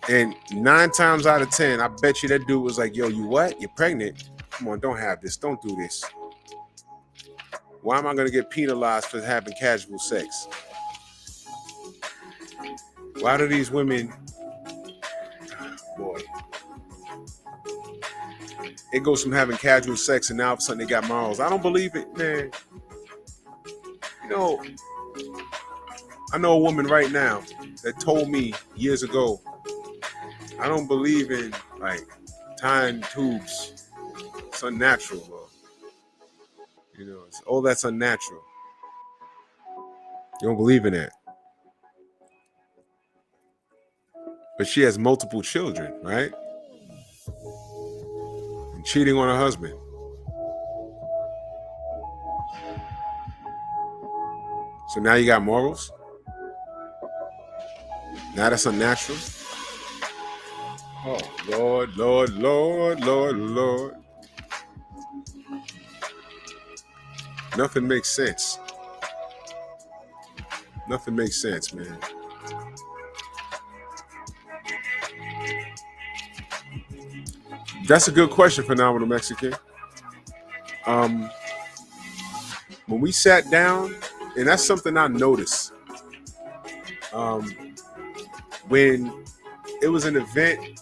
And 9 times out of 10, I bet you that dude was like, yo, you what? You're pregnant? Come on, don't have this. Don't do this. Why am I going to get penalized for having casual sex? Why do these women... Boy. It goes from having casual sex and now all of a sudden they got morals. I don't believe it, man. You know, I know a woman right now that told me years ago, I don't believe in like tying tubes. It's unnatural, bro. You know, all that's unnatural. You don't believe in that. But she has multiple children, right? And cheating on her husband. So now you got morals? Now that's unnatural? Oh, Lord, Lord, Lord, Lord, Lord. Nothing makes sense. Nothing makes sense, man. That's a good question, Phenomenal Mexican. When we sat down, and that's something I noticed. When it was an event,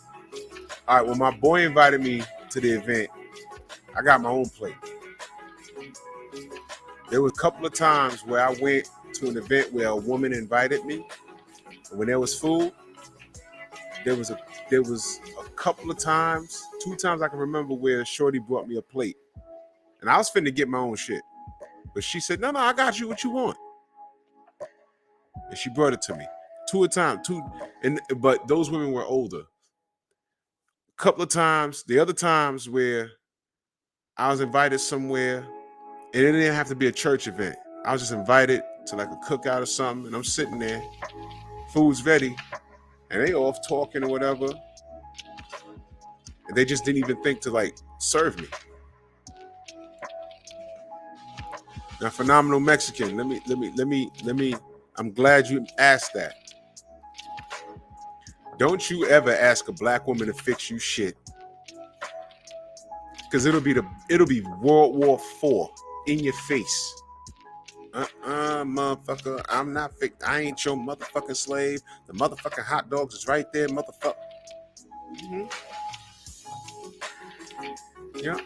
all right, when my boy invited me to the event, I got my own plate. There was a couple of times where I went to an event where a woman invited me. And when there was food, there was a couple of times, 2 times I can remember where Shorty brought me a plate. And I was finna get my own shit. But she said, no, I got you what you want. And she brought it to me. 2 a time, but those women were older. A couple of times, the other times where I was invited somewhere, and it didn't have to be a church event. I was just invited to like a cookout or something, and I'm sitting there, food's ready, and they off talking or whatever, and they just didn't even think to like serve me. Now, Phenomenal Mexican, let me. I'm glad you asked that. Don't you ever ask a black woman to fix you shit, because it'll be World War IV in your face. Motherfucker, I'm not fixed. I ain't your motherfucking slave. The motherfucking hot dogs is right there, motherfucker. Mm-hmm. Yeah.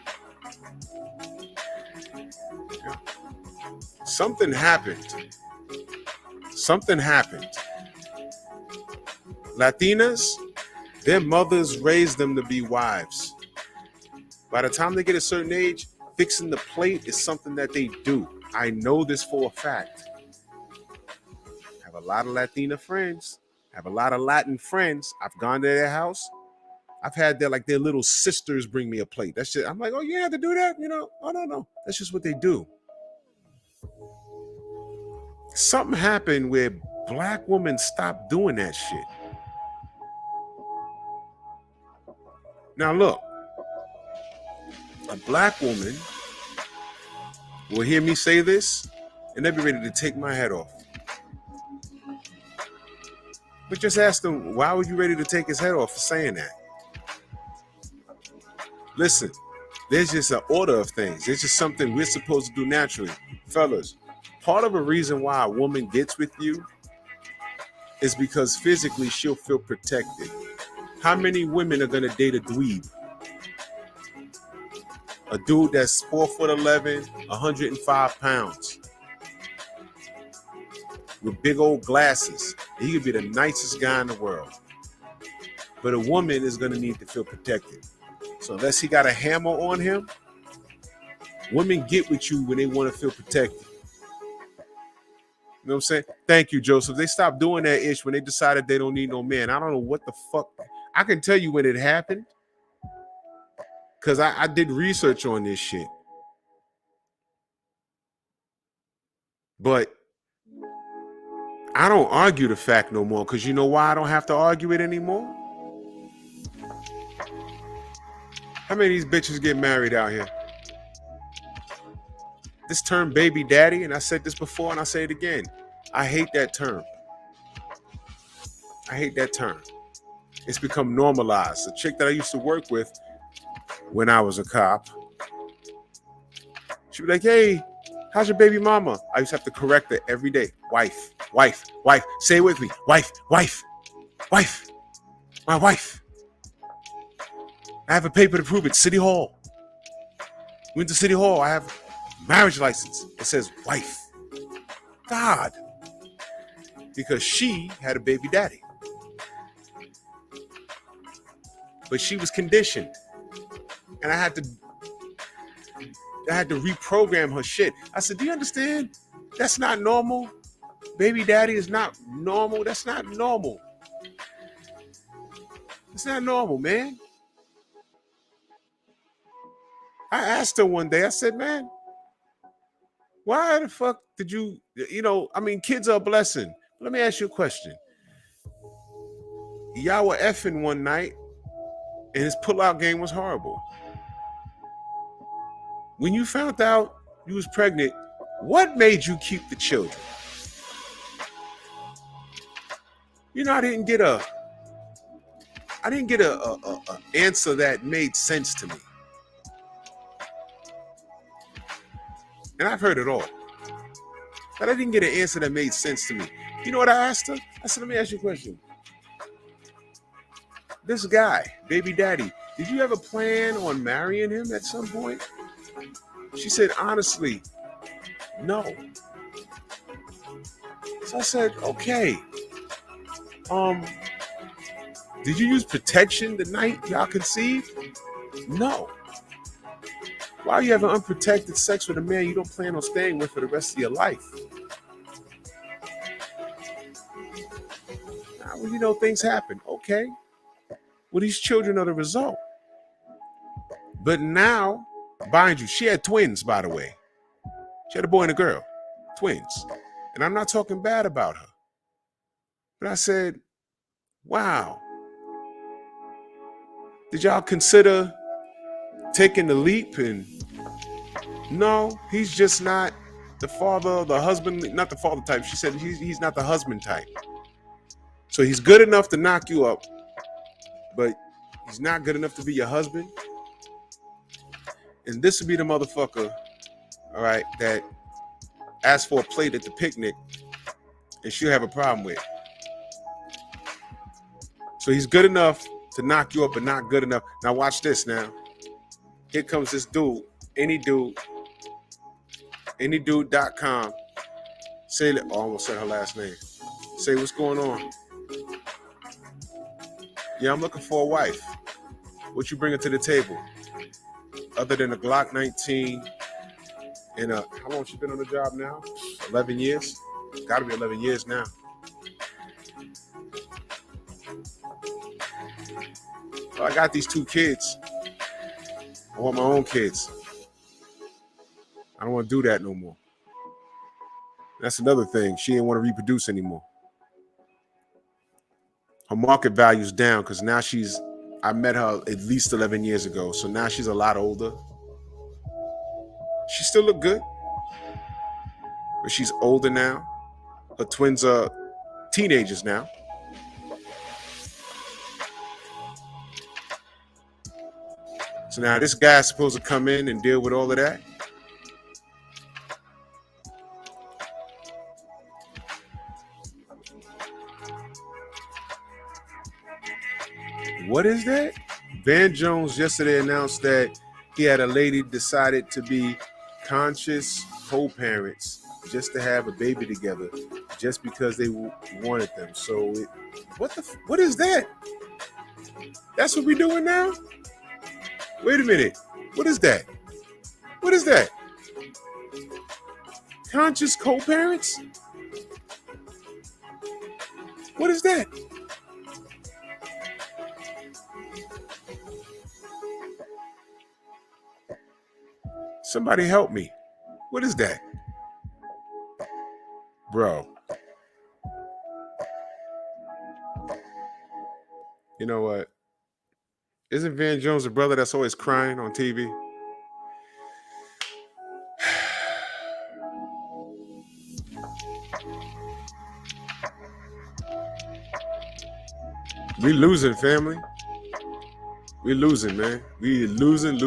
Something happened. Latinas, their mothers raised them to be wives. By the time they get a certain age, fixing the plate is something that they do. I know this for a fact. I have a lot of Latina friends. I have a lot of Latin friends. I've gone to their house. I've had their little sisters bring me a plate. That's just, I'm like, oh, you have to do that? You know? Oh, no. That's just what they do. Something happened where black women stopped doing that shit. Now look, a black woman will hear me say this and they'll be ready to take my head off. But just ask them, why were you ready to take his head off for saying that? Listen, there's just an order of things. It's just something we're supposed to do naturally. Fellas, part of the reason why a woman gets with you is because physically she'll feel protected. How many women are gonna date a dweeb? A dude that's 4'11", 105 pounds. with big old glasses. He could be the nicest guy in the world. But a woman is going to need to feel protected. So unless he got a hammer on him, women get with you when they want to feel protected. You know what I'm saying? Thank you, Joseph. They stopped doing that ish when they decided they don't need no man. I don't know what the fuck. I can tell you when it happened because I did research on this shit. But I don't argue the fact no more because you know why I don't have to argue it anymore? How many of these bitches get married out here? This term baby daddy, and I said this before and I say it again. I hate that term. I hate that term. It's become normalized. A chick that I used to work with when I was a cop, she'd be like, hey, how's your baby mama? I used to have to correct her every day. Wife, wife, wife. Say it with me. Wife, wife, wife. My wife. I have a paper to prove it. City Hall. Went to City Hall. I have a marriage license. It says wife. God. Because she had a baby daddy. But she was conditioned. And I had to reprogram her shit. I said, do you understand? That's not normal. Baby daddy is not normal. That's not normal. It's not normal, man. I asked her one day, I said, man, why the fuck did you, kids are a blessing. Let me ask you a question. Y'all were effing one night and his pullout game was horrible. When you found out you was pregnant, what made you keep the children? I didn't get a answer that made sense to me. And I've heard it all. But I didn't get an answer that made sense to me. You know what I asked her? I said, let me ask you a question. This guy, baby daddy, did you ever plan on marrying him at some point? She said, honestly, no. So I said, okay. Did you use protection the night y'all conceived? No. Why are you having unprotected sex with a man you don't plan on staying with for the rest of your life? Well, things happen. Okay. Well, these children are the result. But now, mind you, she had twins, by the way. She had a boy and a girl. Twins. And I'm not talking bad about her. But I said, wow. Did y'all consider taking the leap? And no, he's just not the father, the husband, not the father type. She said he's not the husband type. So he's good enough to knock you up, but he's not good enough to be your husband. And this would be the motherfucker, all right, that asked for a plate at the picnic and she'll have a problem with. So he's good enough to knock you up, but not good enough. Now watch this now. Here comes this dude, any dude.com. Say, I almost said her last name. Say, what's going on? Yeah, I'm looking for a wife. What you bringing to the table? Other than a Glock 19 and how long she been on the job now? 11 years? Got to be 11 years now. So I got these 2 kids. I want my own kids. I don't want to do that no more. That's another thing. She didn't want to reproduce anymore. Her market value's down because now I met her at least 11 years ago. So now she's a lot older. She still look good, but she's older now. Her twins are teenagers now. So now this guy's supposed to come in and deal with all of that. What is that? Van Jones yesterday announced that he had a lady decided to be conscious co-parents just to have a baby together, just because they wanted them. So, what is that? That's what we're doing now? Wait a minute. What is that? What is that? Conscious co-parents? What is that? Somebody help me. What is that? Bro. You know what? Isn't Van Jones the brother that's always crying on TV? We losing, family. We losing, man. We losing.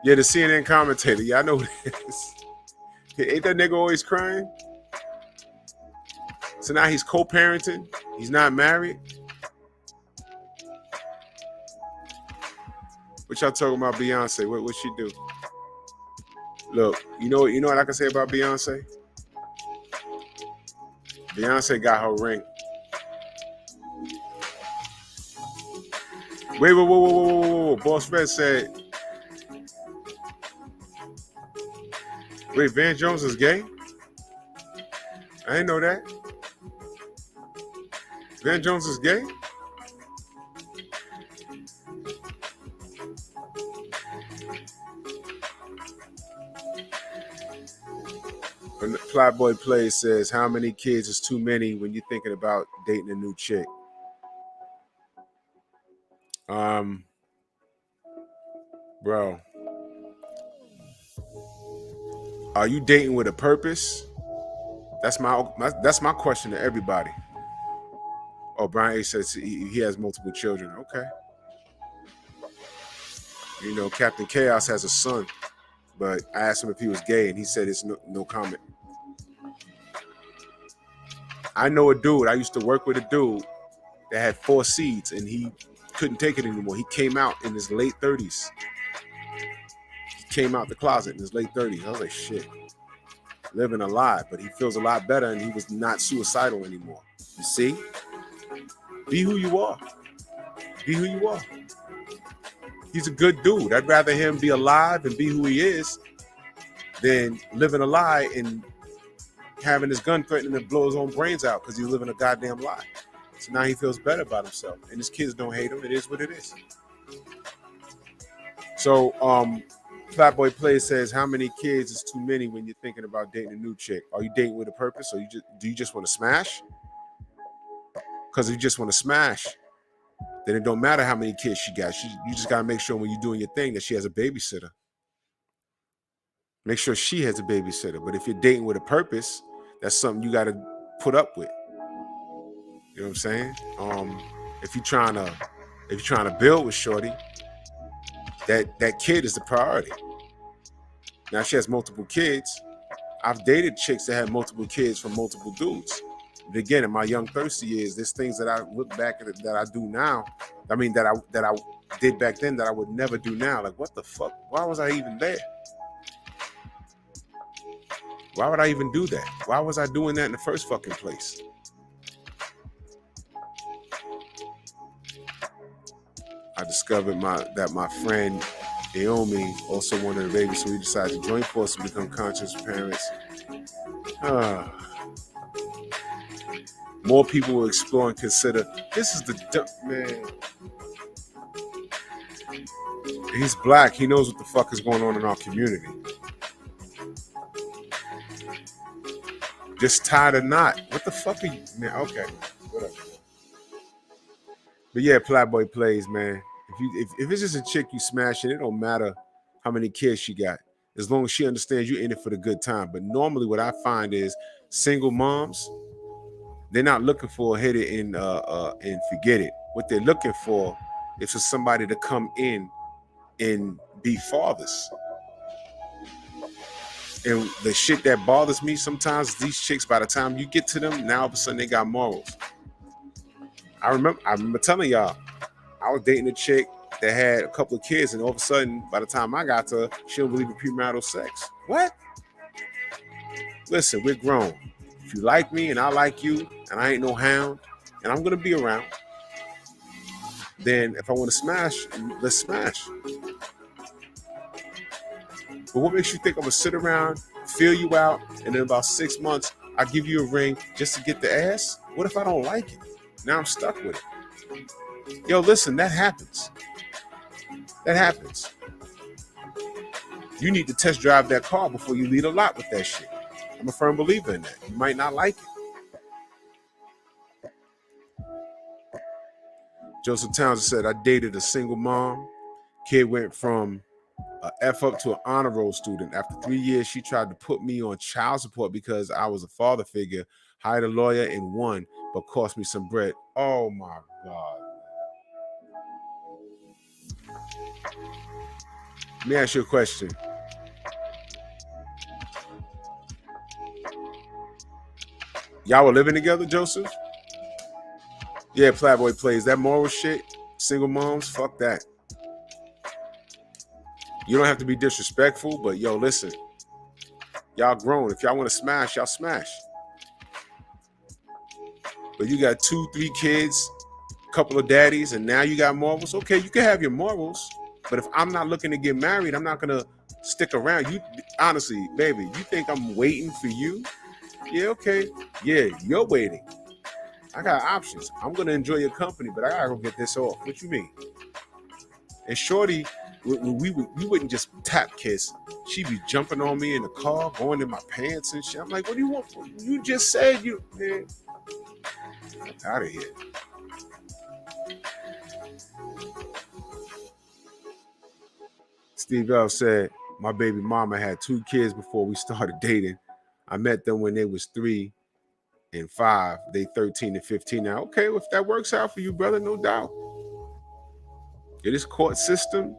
Yeah, the CNN commentator. Yeah, I know who it is. Ain't that nigga always crying? So now he's co-parenting. He's not married. What y'all talking about Beyonce? What she do? Look, you know what I can say about Beyonce? Beyonce got her ring. Wait, whoa. Boss Fred said, wait, Van Jones is gay? I didn't know that. Van Jones is gay? Flyboy Play says, how many kids is too many when you're thinking about dating a new chick? Bro, are you dating with a purpose? That's my question to everybody. Oh, Brian A says he has multiple children. Okay. You know, Captain Chaos has a son, but I asked him if he was gay, and he said it's no comment. I know a dude. I used to work with a dude that had 4 seeds, and he couldn't take it anymore. He came out in his late 30s. He came out the closet in his late 30s. I was like, shit, living a lie, but he feels a lot better, and he was not suicidal anymore. You see? Be who you are. Be who you are. He's a good dude. I'd rather him be alive and be who he is than living a lie and having his gun threatening to blow his own brains out because he's living a goddamn lie. So now he feels better about himself. And his kids don't hate him. It is what it is. So Flatboy Play says, how many kids is too many when you're thinking about dating a new chick? Are you dating with a purpose, or do you just want to smash? Because if you just want to smash, then it don't matter how many kids she got. You just got to make sure when you're doing your thing that she has a babysitter. Make sure she has a babysitter. But if you're dating with a purpose, that's something you got to put up with. You know what I'm saying? If you're trying to build with shorty, that kid is the priority. Now she has multiple kids. I've dated chicks that had multiple kids from multiple dudes. But again, in my young thirsty years, there's things that I look back at that I do now. I mean, that I did back then that I would never do now. Like, what the fuck? Why was I even there? Why would I even do that? Why was I doing that in the first fucking place? I discovered that my friend Naomi also wanted a baby, so we decided to join forces and become conscious parents. More people will explore and consider. This is the man. He's black. He knows what the fuck is going on in our community. Just tied a knot. What the fuck are you, man? Okay, whatever. But yeah, Flatboy Plays, man. If it's just a chick you smashing, it don't matter how many kids she got, as long as she understands you're in it for the good time. But normally, what I find is single moms, they're not looking for a hit it and forget it. What they're looking for is for somebody to come in and be fathers. And the shit that bothers me sometimes is these chicks, by the time you get to them, now all of a sudden they got morals. I remember telling y'all, I was dating a chick that had a couple of kids, and all of a sudden, by the time I got to her, she don't believe in premarital sex. What? Listen, we're grown. If you like me and I like you, and I ain't no hound, and I'm gonna be around, then if I want to smash, let's smash. But what makes you think I'm gonna sit around, feel you out, and in about 6 months I give you a ring just to get the ass? What if I don't like it? Now I'm stuck with it. Yo, listen, that happens. That happens. You need to test drive that car before you leave a lot with that shit. I'm a firm believer in that. You might not like it. Joseph Townsend said, I dated a single mom. Kid went from a F up to an honor roll student. After 3 years, she tried to put me on child support because I was a father figure, hired a lawyer and won, but cost me some bread. Oh my God. Let me ask you a question. Y'all were living together, Joseph? Yeah, Playboy plays. That moral shit, single moms, fuck that. You don't have to be disrespectful, but yo, listen. Y'all grown. If y'all want to smash, y'all smash. But you got 2, 3 kids, a couple of daddies, and now you got morals. Okay, you can have your morals, but if I'm not looking to get married, I'm not gonna stick around. You honestly, baby, you think I'm waiting for you? Yeah, okay. Yeah, you're waiting. I got options. I'm gonna enjoy your company, but I gotta go get this off. What you mean? And Shorty, we wouldn't just tap kiss. She'd be jumping on me in the car, going in my pants and shit. I'm like, what do you want? You just said you, man. Out of here. Steve L said, my baby mama had 2 kids before we started dating. I met them when they was 3 and 5. They 13 and 15 now. Okay, well, if that works out for you, brother, no doubt. It is court system.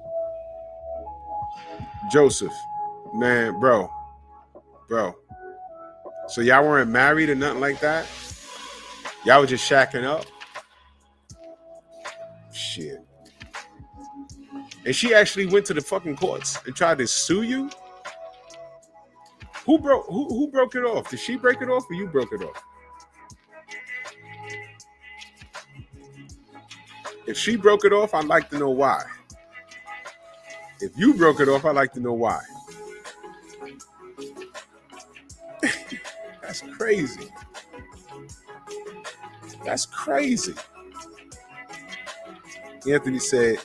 Joseph, man, bro. So y'all weren't married or nothing like that? Y'all were just shacking up? Shit. And she actually went to the fucking courts and tried to sue you? Who broke it off? Did she break it off or you broke it off? If she broke it off, I'd like to know why. If you broke it off, I'd like to know why. That's crazy. That's crazy. Anthony said,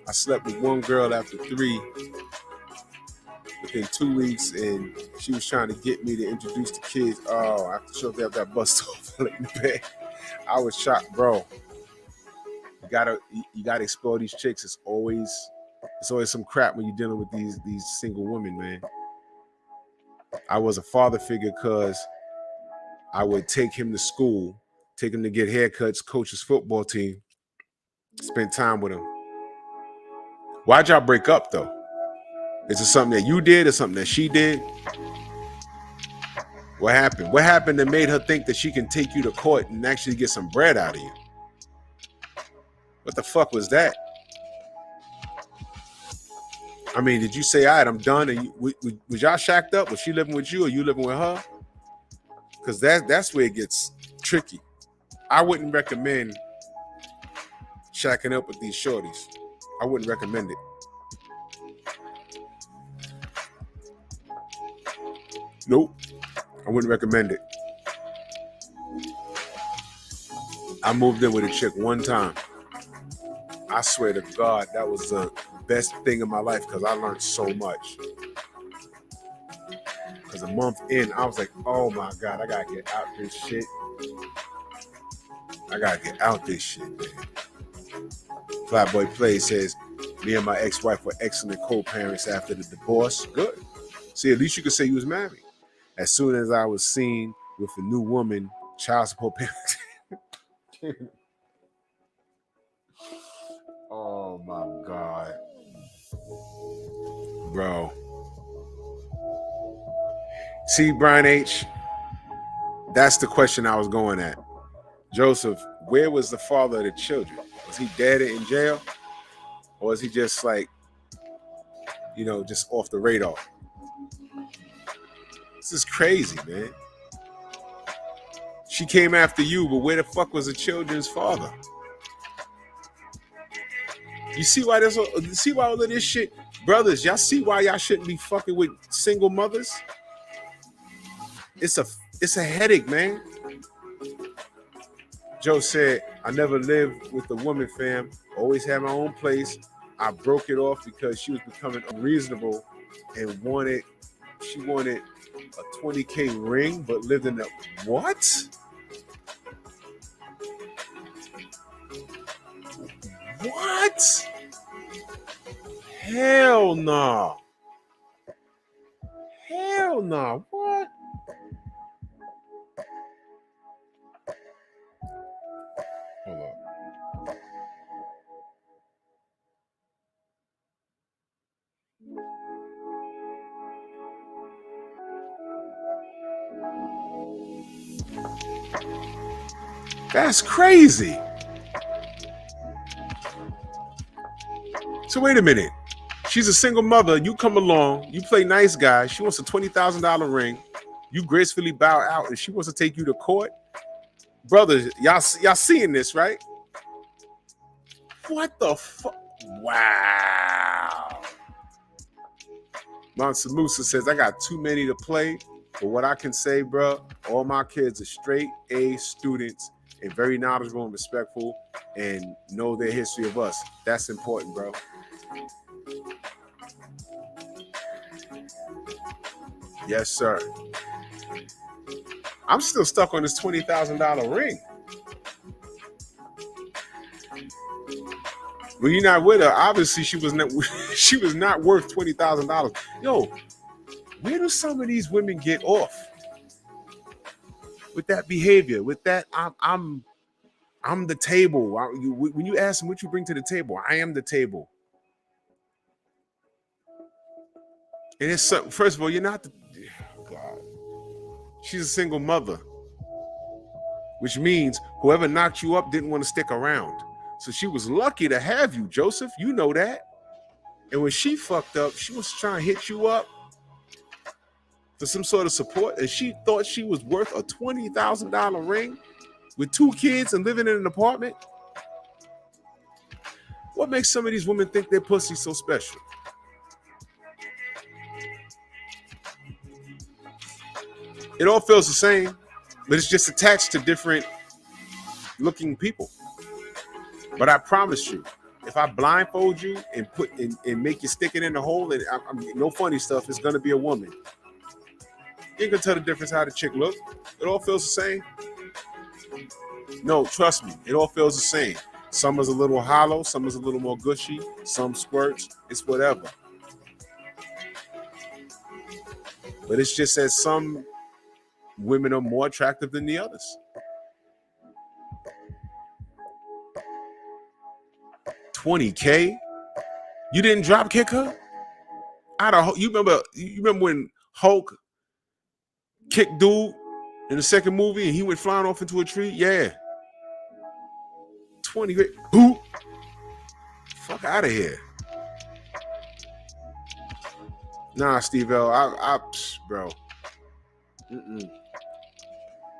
I slept with one girl after 3 within 2 weeks, and she was trying to get me to introduce the kids. Oh, after sure they have that bust off in the bed. I was shocked, bro. You gotta explore these chicks. It's always some crap when you're dealing with these single women, man. I was a father figure because I would take him to school, take him to get haircuts, coach his football team, spend time with him. Why'd y'all break up though? Is it something that you did or something that she did? What happened? What happened that made her think that she can take you to court and actually get some bread out of you? What the fuck was that? I mean, did you say, all right, I'm done? And was y'all shacked up? Was she living with you or you living with her? Because that's where it gets tricky. I wouldn't recommend shacking up with these shorties. I wouldn't recommend it. Nope. I wouldn't recommend it. I moved in with a chick one time. I swear to God, that was the best thing in my life because I learned so much. Because a month in, I was like, oh my God, I got to get out this shit. I got to get out this shit, man. Flatboy Play says, me and my ex-wife were excellent co-parents after the divorce. Good. See, at least you could say you was married. As soon as I was seen with a new woman, child support parents. Oh my God. Bro. See, Brian H., that's the question I was going at. Joseph, where was the father of the children? Was he dead in jail? Or was he just like, just off the radar? This is crazy, man. She came after you, but where the fuck was the children's father? You see why all of this shit, brothers? Y'all see why y'all shouldn't be fucking with single mothers? It's a headache, man. Joe said, I never lived with a woman, fam. Always had my own place. I broke it off because she was becoming unreasonable and she wanted a 20K ring, but lived in a what? What? Hell no. Hell no. What? Hold on. That's crazy. So wait a minute. She's a single mother. You come along. You play nice guy. She wants a $20,000 ring. You gracefully bow out, and she wants to take you to court. Brothers, y'all seeing this, right? What the fuck? Wow. Mansa Musa says, I got too many to play, but what I can say, bro, all my kids are straight A students and very knowledgeable and respectful and know their history of us. That's important, bro. Yes, sir. I'm still stuck on this $20,000 ring. When you're not with her, obviously she was not worth $20,000. Yo, where do some of these women get off with that behavior? With that, I'm the table. When you ask them what you bring to the table, I am the table. And it's first of all, you're not the God. She's a single mother, which means whoever knocked you up didn't want to stick around. So she was lucky to have you, Joseph. You know that. And when she fucked up, she was trying to hit you up for some sort of support, and she thought she was worth a $20,000 ring with 2 kids and living in an apartment. What makes some of these women think their pussy so special? It all feels the same, but it's just attached to different looking people. But I promise you, if I blindfold you and make you stick it in the hole, and no funny stuff, it's gonna be a woman. You can tell the difference how the chick looks. It all feels the same. No, trust me, it all feels the same. Some is a little hollow, some is a little more gushy, some squirts. It's whatever. But it's just that some women are more attractive than the others. $20K? You didn't drop kick her? You remember when Hulk kicked dude in the second movie and he went flying off into a tree? Yeah. 20 grand. Boop. Fuck out of here. Nah, Steve L. Bro. Mm-mm.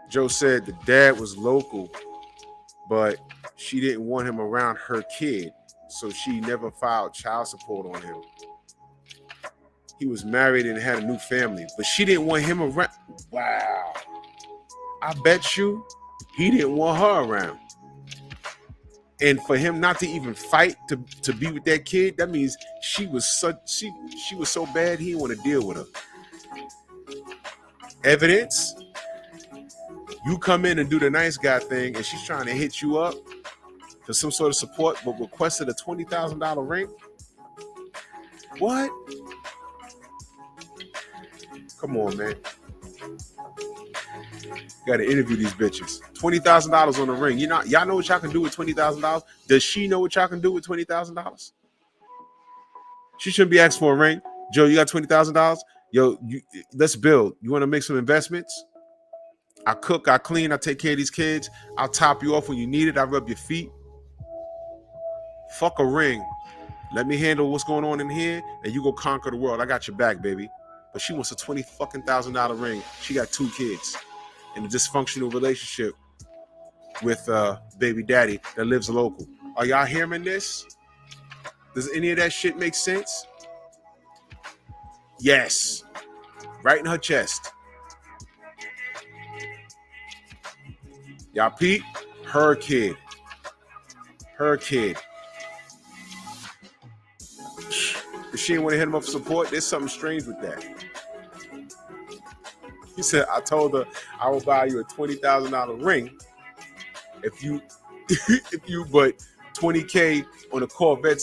Joe said the dad was local, but she didn't want him around her kid, so she never filed child support on him. He was married and had a new family, but she didn't want him around. Wow. I bet you he didn't want her around. And for him not to even fight to be with that kid, that means she was so bad he didn't want to deal with her. Evidence? You come in and do the nice guy thing, and she's trying to hit you up for some sort of support, but requested a $20,000 ring? What? Come on, man. Got to interview these bitches. $20,000 on the ring. Y'all know what y'all can do with $20,000? Does she know what y'all can do with $20,000? She shouldn't be asking for a ring. Joe, you got $20,000? Yo, let's build. You want to make some investments? I cook, I clean, I take care of these kids. I'll top you off when you need it. I rub your feet. Fuck a ring. Let me handle what's going on in here, and you go conquer the world. I got your back, baby. but she wants a $20,000 ring. She got 2 kids in a dysfunctional relationship with baby daddy that lives local. Are y'all hearing this? Does any of that shit make sense? Yes. Right in her chest. Y'all peep? Her kid. Her kid. If she didn't want to hit him up for support, there's something strange with that. He said, I told her I will buy you a $20,000 ring if you but $20K on a Corvette.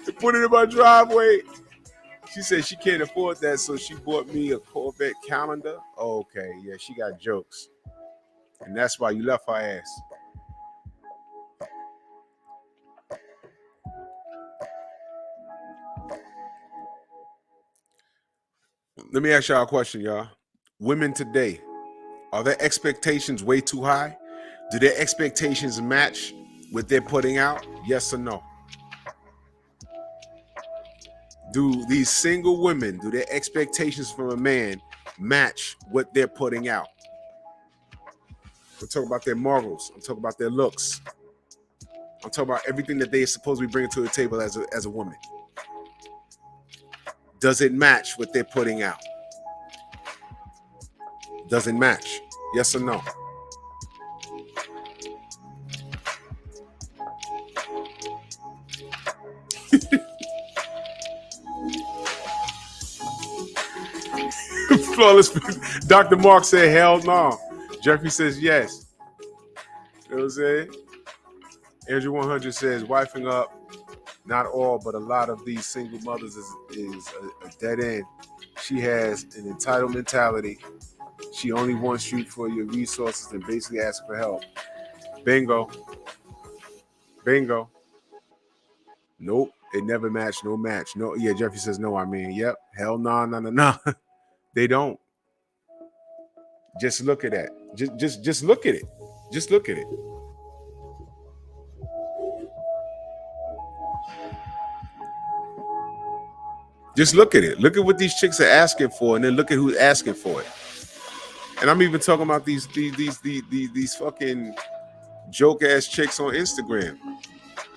To put it in my driveway. She said she can't afford that, so she bought me a Corvette calendar. Okay, yeah, she got jokes. And that's why you left her ass. Let me ask y'all a question, y'all. Women today, are their expectations way too high? Do their expectations match what they're putting out? Yes or no? Do these single women, do their expectations from a man match what they're putting out? I'm talking about their morals. I'm talking about their looks. I'm talking about everything that they're supposed to be bringing to the table as a woman. Does it match what they're putting out? Does it match? Yes or no? Flawless. Dr. Mark said, hell no. Jeffrey says yes. You know what I'm saying? Andrew 100 says, wifing up, not all, but a lot of these single mothers is a dead end. She has an entitled mentality. She only wants you for your resources and basically asks for help. Bingo. Bingo. Nope. It never matched. No match. No. Yeah, Jeffrey says no. I mean, yep. Hell no, no, no, no. They don't. Just look at that. Just look at it. Just look at it. Just look at it. Look at what these chicks are asking for, and then look at who's asking for it. And I'm even talking about these fucking joke ass chicks on Instagram.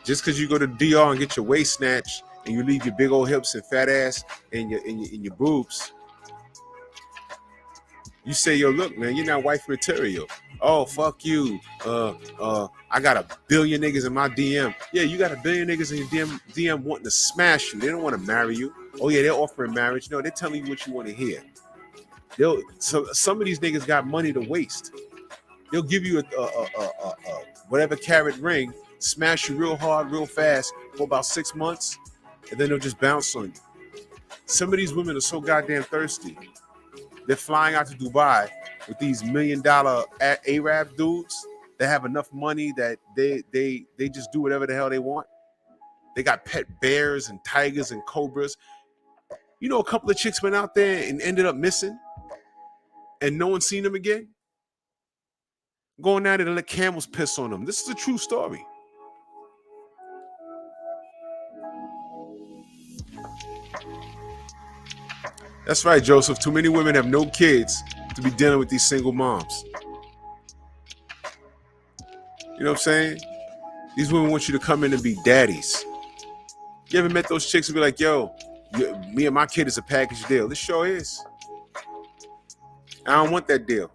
Just because you go to DR and get your waist snatched and you leave your big old hips and fat ass and your boobs, you say, yo, look, man, you're not wife material. Oh, fuck you. I got a billion niggas in my DM. Yeah, you got a billion niggas in your DM wanting to smash you. They don't want to marry you. Oh, yeah, they're offering marriage. No, they're telling you what you want to hear. So some of these niggas got money to waste. They'll give you a whatever carat ring, smash you real hard, real fast for about 6 months, and then they'll just bounce on you. Some of these women are so goddamn thirsty. They're flying out to Dubai with these $1 million Arab dudes that have enough money that they just do whatever the hell they want. They got pet bears and tigers and cobras. You know, a couple of chicks went out there and ended up missing, and no one's seen them again. Going out there to let camels piss on them. This is a true story. That's right, Joseph. Too many women have no kids to be dealing with these single moms. You know what I'm saying? These women want you to come in and be daddies. You ever met those chicks and be like, yo, me and my kid is a package deal? This sure is. I don't want that deal.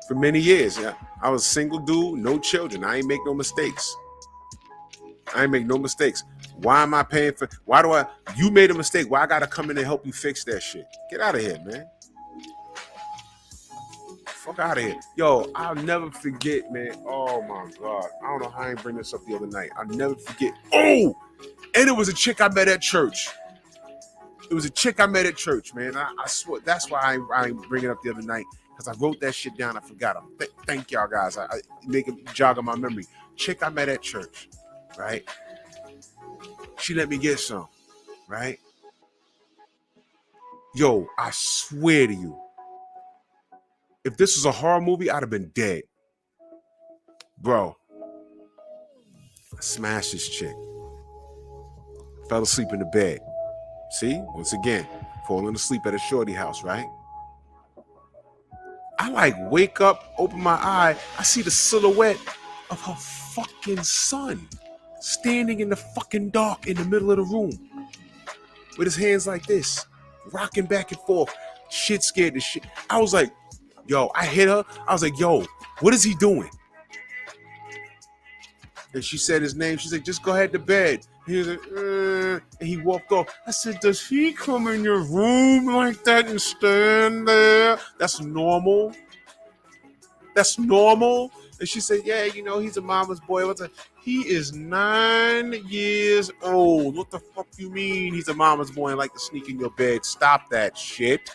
For many years, I was a single dude, no children. I ain't make no mistakes. Why am I paying for? You made a mistake. Why I gotta come in and help you fix that shit? Get out of here, man. Fuck out of here. Yo, I'll never forget, man. Oh my God. I don't know how I ain't bring this up the other night. I'll never forget. Oh, and it was a chick I met at church. Man. I swear, that's why I ain't bring it up the other night. Because I wrote that shit down. I forgot them. Thank y'all guys. I make it jog on my memory. Chick I met at church, right? She let me get some, right? Yo, I swear to you, if this was a horror movie, I'd have been dead. Bro, I smashed this chick. Fell asleep in the bed. See, once again, falling asleep at a shorty house, right? I like wake up, open my eye, I see the silhouette of her fucking son standing in the fucking dark in the middle of the room with his hands like this, rocking back and forth. Shit scared the shit. I was like, yo, I hit her. I was like, yo, what is he doing? And she said his name. She said, just go ahead to bed. He was like, and he walked off. I said, does he come in your room like that and stand there? That's normal. That's normal. And she said, yeah, you know, he's a mama's boy. What's that? He is 9 years old. What the fuck you mean he's a mama's boy and like to sneak in your bed? Stop that shit.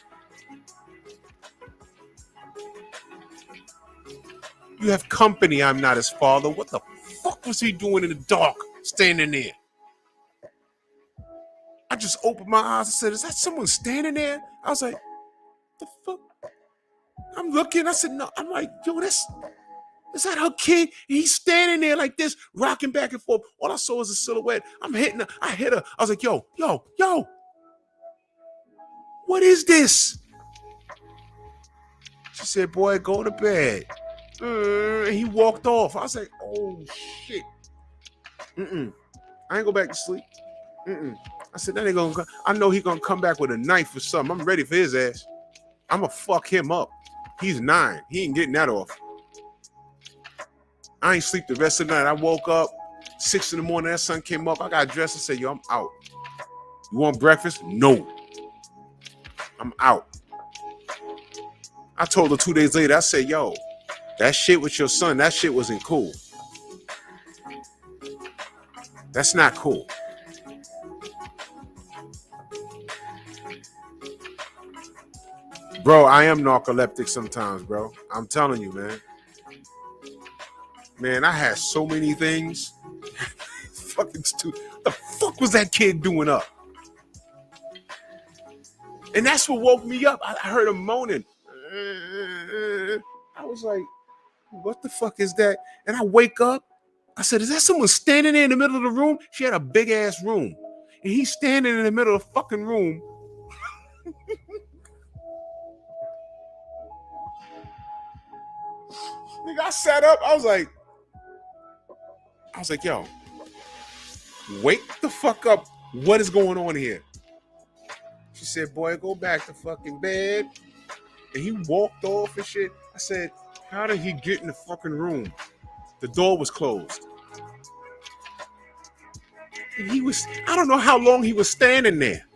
You have company. I'm not his father. What the fuck was he doing in the dark standing there? I just opened my eyes and said, is that someone standing there? I was like, the fuck? I'm looking. I said, no. I'm like, yo, is that her kid? And he's standing there like this, rocking back and forth. All I saw was a silhouette. I'm hitting her. I hit her. I was like, yo. What is this? She said, boy, go to bed. And he walked off. I was like, oh, shit. I ain't go back to sleep. I said, that ain't gonna come. I know he gonna come back with a knife or something. I'm ready for his ass. I'm gonna fuck him up. He's 9. He ain't getting that off. I ain't sleep the rest of the night. I woke up 6 in the morning. That sun came up. I got dressed and said, yo, I'm out. You want breakfast? No. I'm out. I told her 2 days later, I said, yo, that shit with your son, that shit wasn't cool. That's not cool. Bro, I am narcoleptic sometimes, bro. I'm telling you, man. Man, I had so many things. Fucking stupid. What the fuck was that kid doing up? And that's what woke me up. I heard him moaning. I was like, what the fuck is that? And I wake up. I said, is that someone standing there in the middle of the room? She had a big ass room. And he's standing in the middle of the fucking room. Nigga, I sat up. I was like, yo, wake the fuck up. What is going on here? She said, boy, go back to fucking bed. And he walked off and shit. I said, how did he get in the fucking room? The door was closed. And I don't know how long he was standing there.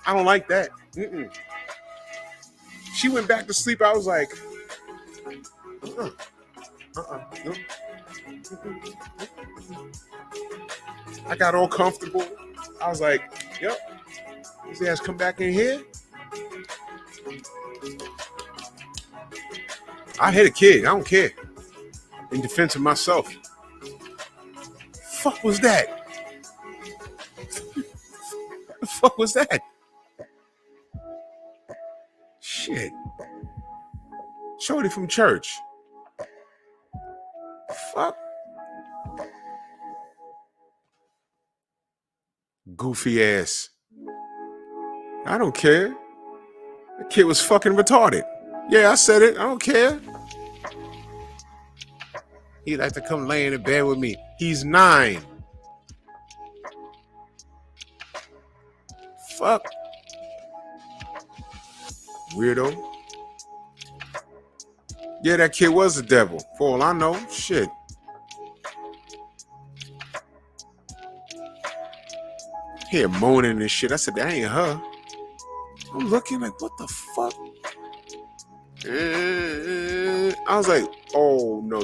I don't like that. She went back to sleep. I was like, no. I got all comfortable. I was like, yep. His ass come back in here. I hit a kid. I don't care. In defense of myself. Fuck was that? The fuck was that? Shit. Shorty from church. Fuck. Goofy ass. I don't care. The kid was fucking retarded. Yeah, I said it. I don't care. He'd like to come lay in the bed with me. He's 9. Fuck. Weirdo. Yeah, that kid was the devil. For all I know, shit. Here moaning and shit. I said, that ain't her. I'm looking like, what the fuck? I was like, oh, no.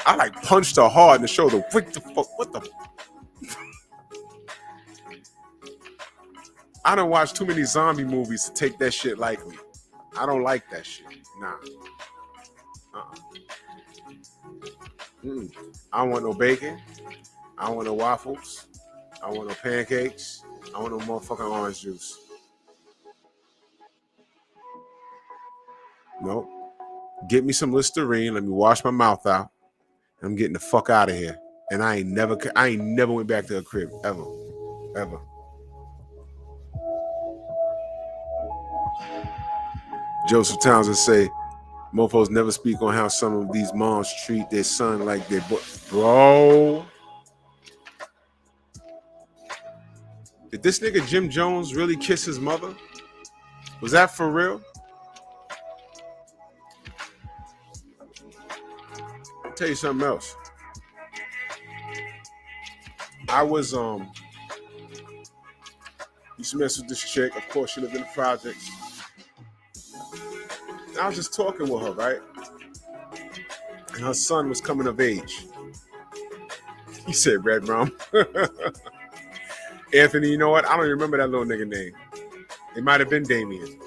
I like punched her hard in the shoulder. What the fuck? What the? I don't watch too many zombie movies to take that shit lightly. I don't like that shit. Nah. I don't want no bacon. I don't want no waffles. I don't want no pancakes. I want no motherfucking orange juice. Nope. get me some Listerine. Let me wash my mouth out. I'm getting the fuck out of here. And I ain't never went back to a crib ever. Joseph Townsend say, mofos never speak on how some of these moms treat their son like their boy. Bro. Did this nigga Jim Jones really kiss his mother? Was that for real? I'll tell you something else. I was used to mess with this chick. Of course, she lived in the projects. And I was just talking with her, right? And her son was coming of age. He said, Red Rum. Anthony, you know what? I don't even remember that little nigga name. It might have been Damien.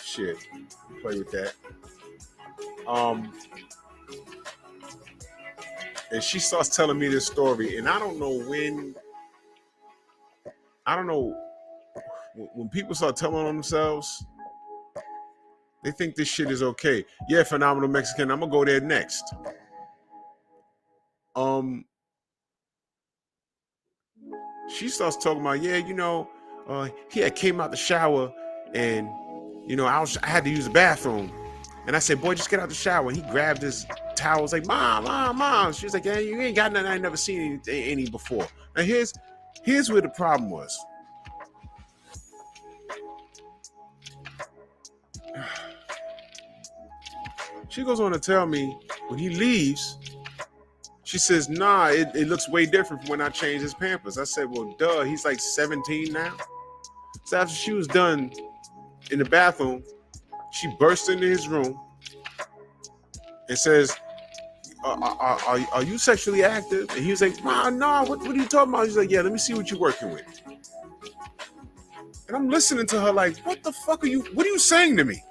Shit. Play with that. And she starts telling me this story, and I don't know when people start telling on themselves, they think this shit is okay. Yeah, Phenomenal Mexican, I'm gonna go there next. She starts talking about, he had came out the shower and, I had to use the bathroom. And I said, boy, just get out the shower. And he grabbed his towels like, Mom. She was like, yeah, you ain't got nothing. I ain't never seen any before. Now, here's where the problem was. She goes on to tell me when he leaves, she says, nah, it looks way different from when I changed his Pampers. I said, well, duh, he's like 17 now. So after she was done in the bathroom, she burst into his room and says, are you sexually active? And he was like, no, what are you talking about? He's like, yeah, let me see what you're working with. And I'm listening to her like, what the fuck what are you saying to me?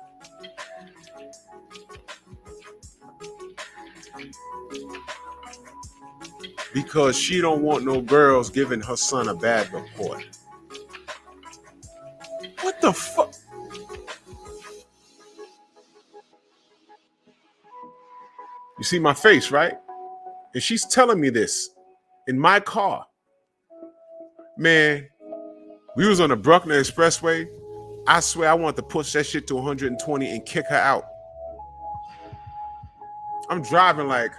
Because she don't want no girls giving her son a bad report. What the fuck? You see my face, right? And she's telling me this in my car. Man, we was on the Bruckner Expressway. I swear I wanted to push that shit to 120 and kick her out. I'm driving like,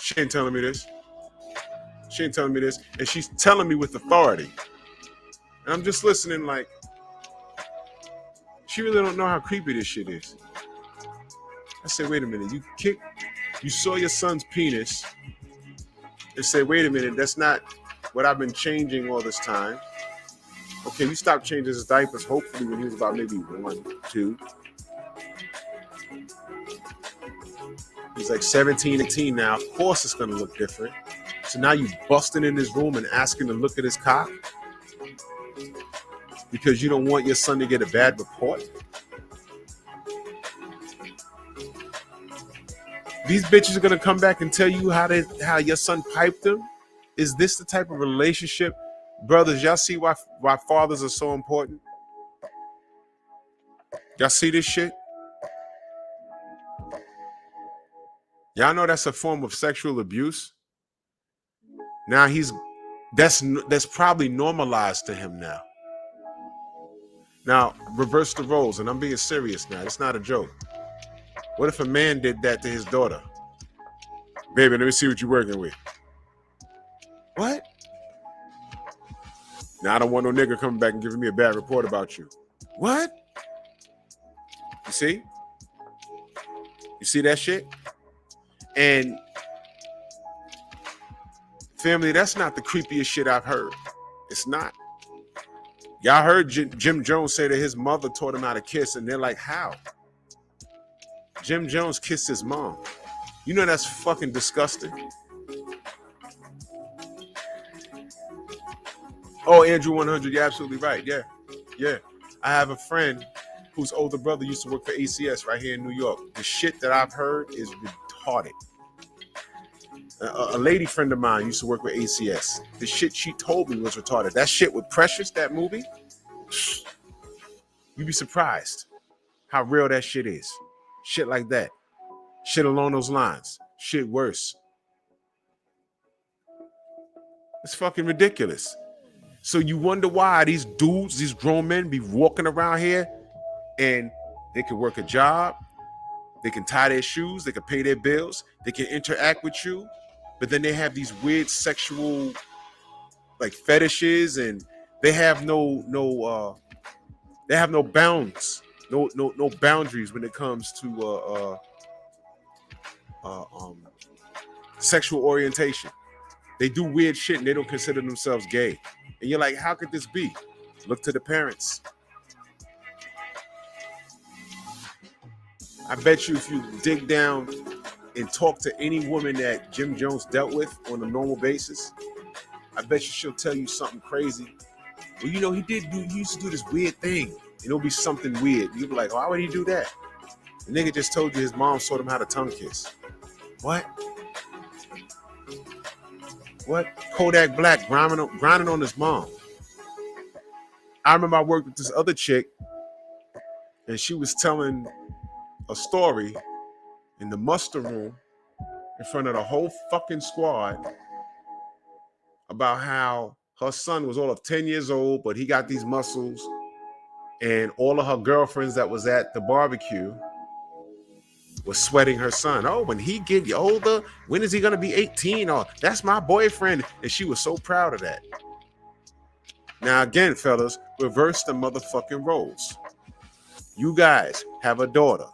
She ain't telling me this. And she's telling me with authority. And I'm just listening like, she really don't know how creepy this shit is. I said, wait a minute, you saw your son's penis and said, wait a minute, that's not what I've been changing all this time. Okay, we stopped changing his diapers hopefully when he was about maybe 1, 2. He's like 17, 18 now. Of course it's gonna look different. So now you busting in his room and asking to look at his cock because you don't want your son to get a bad report. These bitches are gonna come back and tell you how your son piped them. Is this the type of relationship, brothers? Y'all see why fathers are so important? Y'all see this shit? Y'all know that's a form of sexual abuse. Now that's probably normalized to him now. Now, reverse the roles, and I'm being serious now. It's not a joke. What if a man did that to his daughter? Baby, let me see what you're working with. What? Now, I don't want no nigga coming back and giving me a bad report about you. What? You see? You see that shit? And family, that's not the creepiest shit I've heard. It's not. Y'all heard Jim Jones say that his mother taught him how to kiss, and they're like, how? Jim Jones kissed his mom. You know that's fucking disgusting. Oh, Andrew 100, you're absolutely right. Yeah. I have a friend whose older brother used to work for ACS right here in New York. The shit that I've heard is retarded. A lady friend of mine used to work with ACS. The shit she told me was retarded. That shit with Precious, that movie, you'd be surprised how real that shit is. Shit like that. Shit along those lines. Shit worse. It's fucking ridiculous. So you wonder why these dudes, these grown men, be walking around here and they can work a job, they can tie their shoes, they can pay their bills, they can interact with you, but then they have these weird sexual like fetishes, and they have no bounds, no boundaries when it comes to sexual orientation. They do weird shit and they don't consider themselves gay. And you're like, how could this be? Look to the parents. I bet you if you dig down and talk to any woman that Jim Jones dealt with on a normal basis, I bet you she'll tell you something crazy. Well, you know, he used to do this weird thing. And it'll be something weird. You'll be like, why would he do that? The nigga just told you his mom taught him how to tongue kiss. What? Kodak Black grinding on his mom. I remember I worked with this other chick, and she was telling a story in the muster room in front of the whole fucking squad about how her son was all of 10 years old, but he got these muscles, and all of her girlfriends that was at the barbecue was sweating her son. Oh, when he get older, when is he gonna be 18? Or that's my boyfriend. And she was so proud of that. Now again, fellas, reverse the motherfucking roles. You guys have a daughter,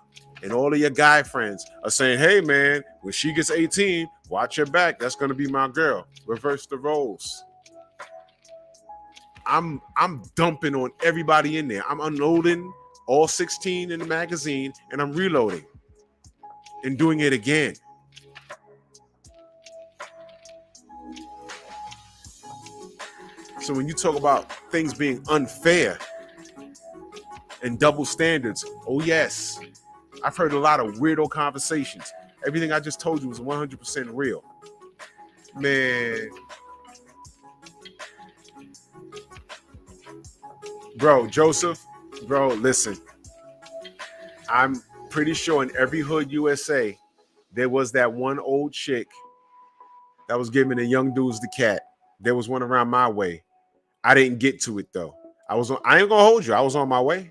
and all of your guy friends are saying, hey man, when she gets 18, watch your back. That's gonna be my girl. Reverse the roles. I'm dumping on everybody in there. I'm unloading all 16 in the magazine, and I'm reloading and doing it again. So when you talk about things being unfair and double standards, oh yes, I've heard a lot of weirdo conversations. Everything I just told you was 100% real. Man. Bro, Joseph, bro, listen. I'm pretty sure in every hood USA, there was that one old chick that was giving the young dudes the cat. There was one around my way. I didn't get to it though. I ain't gonna hold you. I was on my way.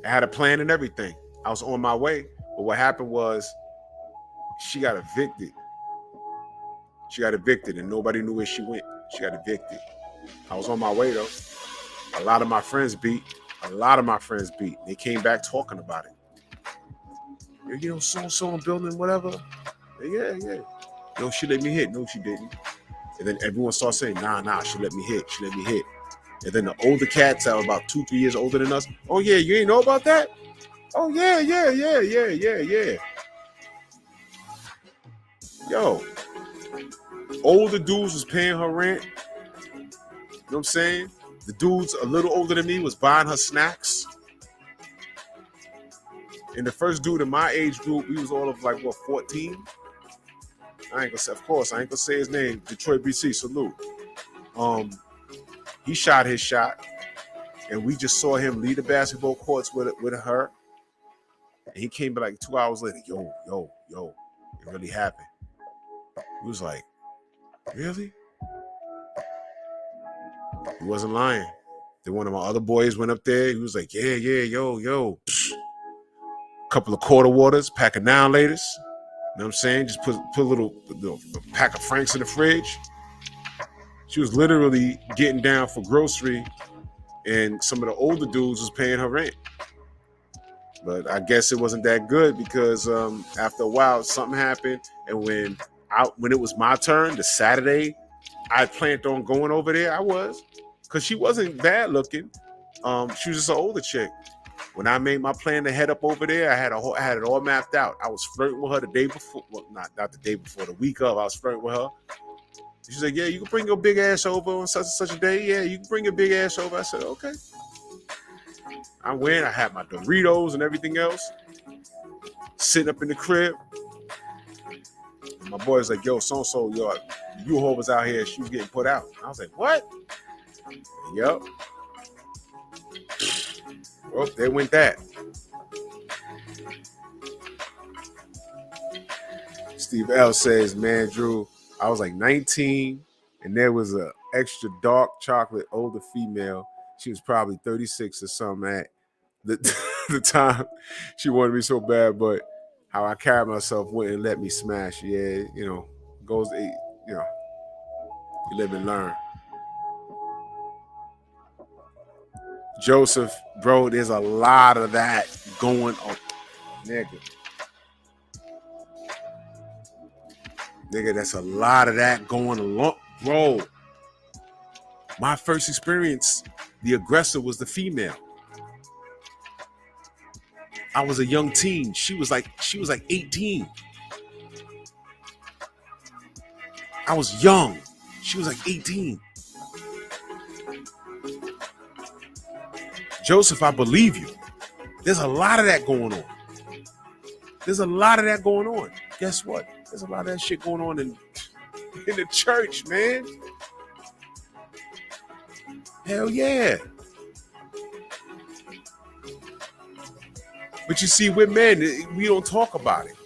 I had a plan and everything. I was on my way. But what happened was she got evicted. And nobody knew where she went. She got evicted. I was on my way though. A lot of my friends beat. They came back talking about it. You know, so in building, whatever. Yeah. No, she let me hit. No, she didn't. And then everyone starts saying, nah, she let me hit. And then the older cats that were about 2-3 years older than us, oh yeah, you ain't know about that? Oh yeah. Yo, older dudes was paying her rent. You know what I'm saying? The dudes a little older than me was buying her snacks. And the first dude in my age group, we was all of like, 14? I ain't gonna say his name. Detroit BC, salute. He shot his shot, and we just saw him leave the basketball courts with her. And he came back like 2 hours later. Yo, it really happened. He was like, really? He wasn't lying. Then one of my other boys went up there. He was like, yeah, yo. Couple of quarter waters, pack of now laters. You know what I'm saying? Just put a little pack of Franks in the fridge. She was literally getting down for grocery, and some of the older dudes was paying her rent. But I guess it wasn't that good because after a while, something happened. And when it was my turn, the Saturday, I planned on going over there. I was, because she wasn't bad looking. She was just an older chick. When I made my plan to head up over there, I had it all mapped out. I was flirting with her the day before. Well, not the day before, the week of. I was flirting with her. She's like, yeah, you can bring your big ass over on such and such a day. Yeah, you can bring your big ass over. I said, okay. I went. I had my Doritos and everything else. Sitting up in the crib. My boy's like, yo, so-and-so, yo, U-Haul was out here. She was getting put out. I was like, what? Yep. Well, there went that. Steve L says, man, Drew, I was like 19, and there was a extra dark chocolate older female. She was probably 36 or something at the time. She wanted me so bad, but how I carried myself wouldn't let me smash. Yeah, you know, goes, you know, you live and learn. Joseph, bro, there's a lot of that going on. Nigga, that's a lot of that going along. Bro, my first experience, the aggressor was the female. I was a young teen. She was like 18. I was young. She was like 18. Joseph, I believe you. There's a lot of that going on. There's a lot of that going on. Guess what? There's a lot of that shit going on in the church, man. Hell yeah. But you see, we're men, we don't talk about it.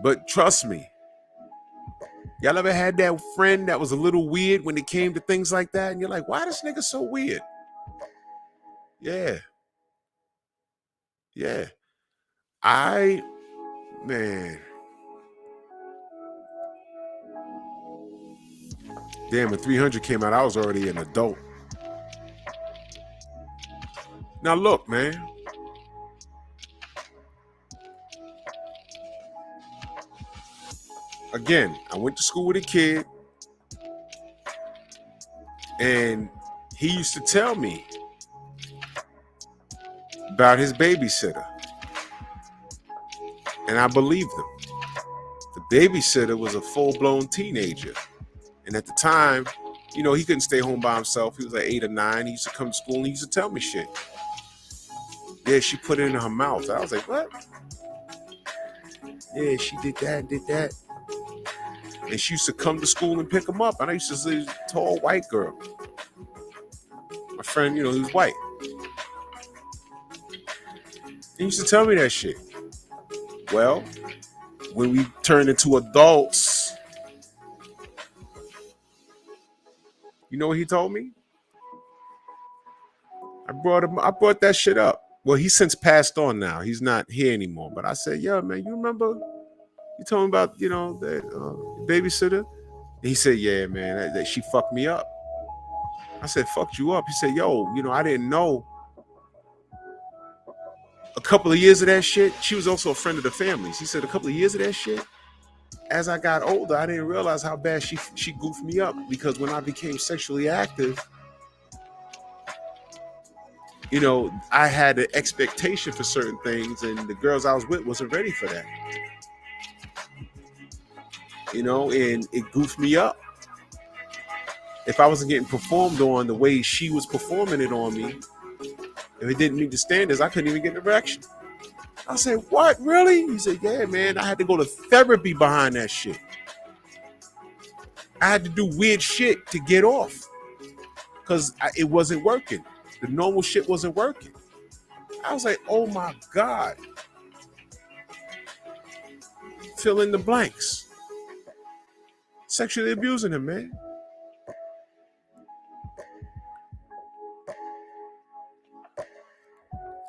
But trust me, y'all ever had that friend that was a little weird when it came to things like that? And you're like, why this nigga so weird? Yeah. Yeah. Man. Damn, when 300 came out, I was already an adult. Now look, man. Again, I went to school with a kid, and he used to tell me about his babysitter. And I believed him. The babysitter was a full-blown teenager. And at the time, you know, he couldn't stay home by himself. He was like 8 or 9. He used to come to school and he used to tell me shit. Yeah, she put it in her mouth. I was like, what? Yeah, she did that. And she used to come to school and pick him up. And I used to see this tall white girl. My friend, you know, he was white. He used to tell me that shit. Well, when we turned into adults, you know what he told me? I brought that shit up. Well, he's since passed on now. He's not here anymore. But I said, yo, man, you remember you told me about, you know, that babysitter? And he said, yeah, man, that she fucked me up. I said, fucked you up? He said, yo, you know, I didn't know. A couple of years of that shit, she was also a friend of the family's. He said, a couple of years of that shit, as I got older, I didn't realize how bad she goofed me up, because when I became sexually active, you know, I had an expectation for certain things, and the girls I was with wasn't ready for that. You know, and it goofed me up. If I wasn't getting performed on the way she was performing it on me, if it didn't meet the standards, I couldn't even get an erection. I said, what, really? He said, yeah, man, I had to go to therapy behind that shit. I had to do weird shit to get off, because it wasn't working. The normal shit wasn't working. I was like, oh my God. Fill in the blanks. Sexually abusing him, man.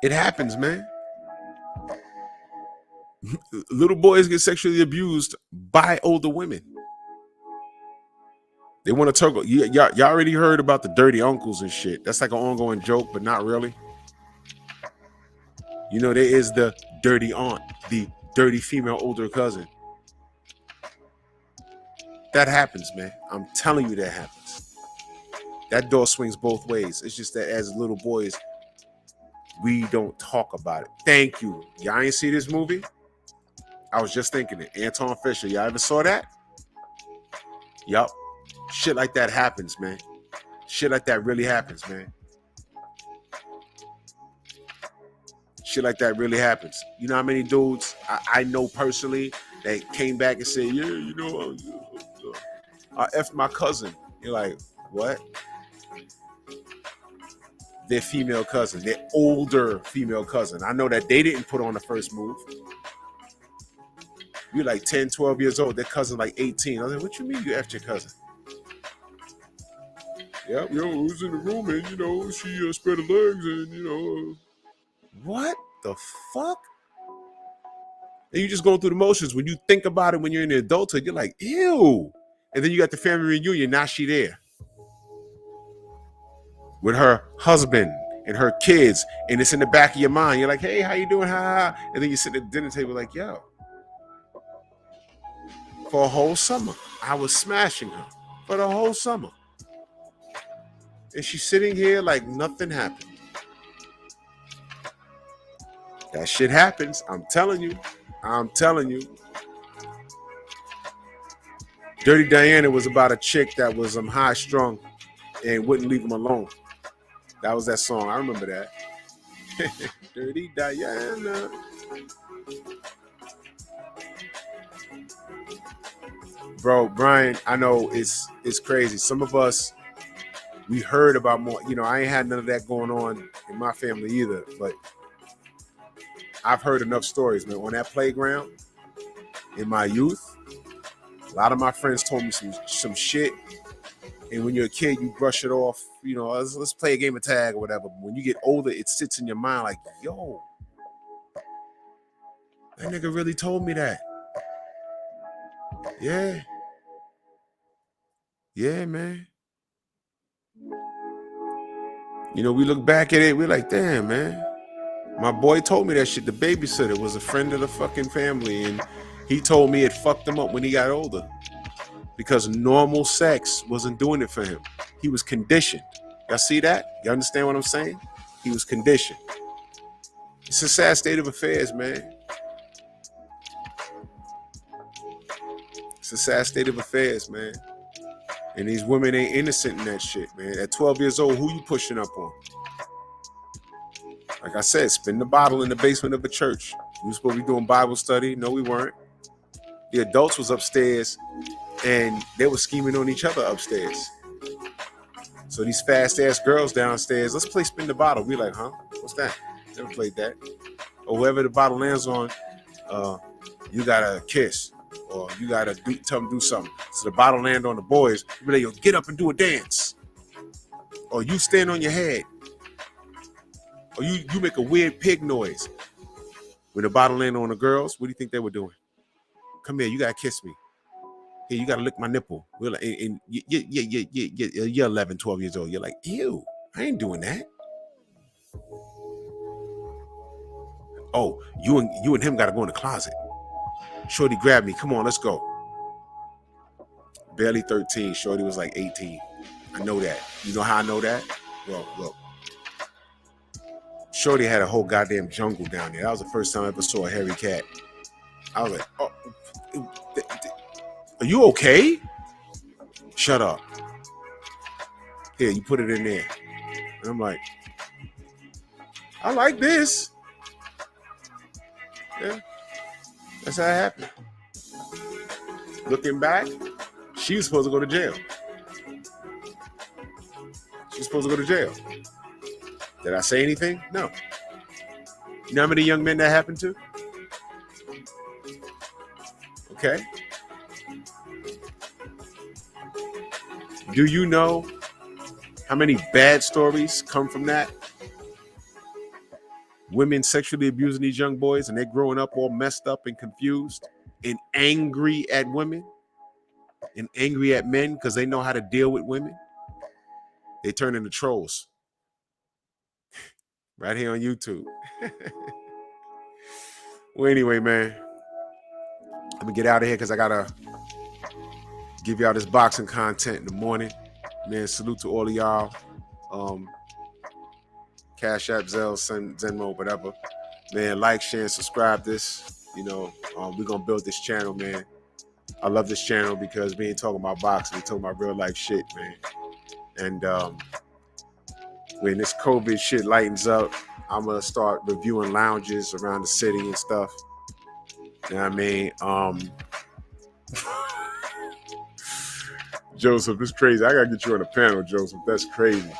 It happens, man. Little boys get sexually abused by older women. They want to talk. Y'all already heard about the dirty uncles and shit. That's like an ongoing joke, but not really. You know, there is the dirty aunt, the dirty female older cousin. That happens, man. I'm telling you that happens. That door swings both ways. It's just that as little boys, we don't talk about it. Thank you. Y'all ain't see this movie? I was just thinking it. Anton Fisher. Y'all ever saw that? Yup. Shit like that happens, man. Shit like that really happens, man. Shit like that really happens. You know how many dudes I know personally that came back and said, yeah, you know, I effed my cousin. You're like, what? Their female cousin, their older female cousin. I know that they didn't put on the first move. You're like 10, 12 years old. Their cousin like 18. I was like, what you mean you effed your cousin? Yeah, you know, who's in the room and, you know, she spread her legs and, you know. What the fuck? And you just go through the motions. When you think about it when you're in the adulthood, you're like, ew. And then you got the family reunion. Now she there with her husband and her kids. And it's in the back of your mind. You're like, hey, how you doing? Ha, ha. And then you sit at the dinner table like, yo. For a whole summer, I was smashing her. For the whole summer. And she's sitting here like nothing happened. That shit happens. I'm telling you. Dirty Diana was about a chick that was high strung and wouldn't leave him alone. That was that song. I remember that. Dirty Diana. Bro, Brian, I know it's crazy. Some of us, we heard about more. You know, I ain't had none of that going on in my family either, but I've heard enough stories, man. On that playground in my youth, a lot of my friends told me some shit. And when you're a kid, you brush it off. You know, let's play a game of tag or whatever. But when you get older, it sits in your mind like, yo, that nigga really told me that. Yeah. Yeah, man. You know, we look back at it, we're like, damn, man. My boy told me that shit. The babysitter was a friend of the fucking family, and he told me it fucked him up when he got older because normal sex wasn't doing it for him. He was conditioned. Y'all see that? You understand what I'm saying? He was conditioned. It's a sad state of affairs, man. It's a sad state of affairs, man. And these women ain't innocent in that shit, man. At 12 years old, who you pushing up on? Like I said, spin the bottle in the basement of a church. We were supposed to be doing Bible study. No, we weren't. The adults was upstairs, and they were scheming on each other upstairs. So these fast-ass girls downstairs, let's play spin the bottle. We like, huh? What's that? Never played that. Or whoever the bottle lands on, you gotta kiss. Or you gotta tell them do something. So the bottle land on the boys. You be like, yo, get up and do a dance. Or you stand on your head. Or you make a weird pig noise. When the bottle land on the girls, what do you think they were doing? Come here, you gotta kiss me. Hey, you gotta lick my nipple. We're like, and you're 11, 12 years old. You're like, ew, I ain't doing that. Oh, you and him gotta go in the closet. Shorty grabbed me. Come on, let's go. Barely 13. Shorty was like 18. I know that. You know how I know that? Well, look. Shorty had a whole goddamn jungle down there. That was the first time I ever saw a hairy cat. I was like, oh, are you okay? Shut up. Here, you put it in there. And I'm like, I like this. Yeah. That's how it happened. Looking back, she was supposed to go to jail. She was supposed to go to jail. Did I say anything? No. You know how many young men that happened to? Okay. Do you know how many bad stories come from that? Women sexually abusing these young boys and they're growing up all messed up and confused and angry at women and angry at men because they know how to deal with women. They turn into trolls. Right here on YouTube. Well, anyway, man. Let me get out of here because I got to give y'all this boxing content in the morning. Man, salute to all of y'all. Cash App, Zelle, Venmo, whatever. Man, like, share, and subscribe this. You know, we're going to build this channel, man. I love this channel because we ain't talking about boxing. We're talking about real life shit, man. And when this COVID shit lightens up, I'm gonna start reviewing lounges around the city and stuff. You know what I mean? Joseph, it's crazy. I gotta get you on a panel, Joseph. That's crazy.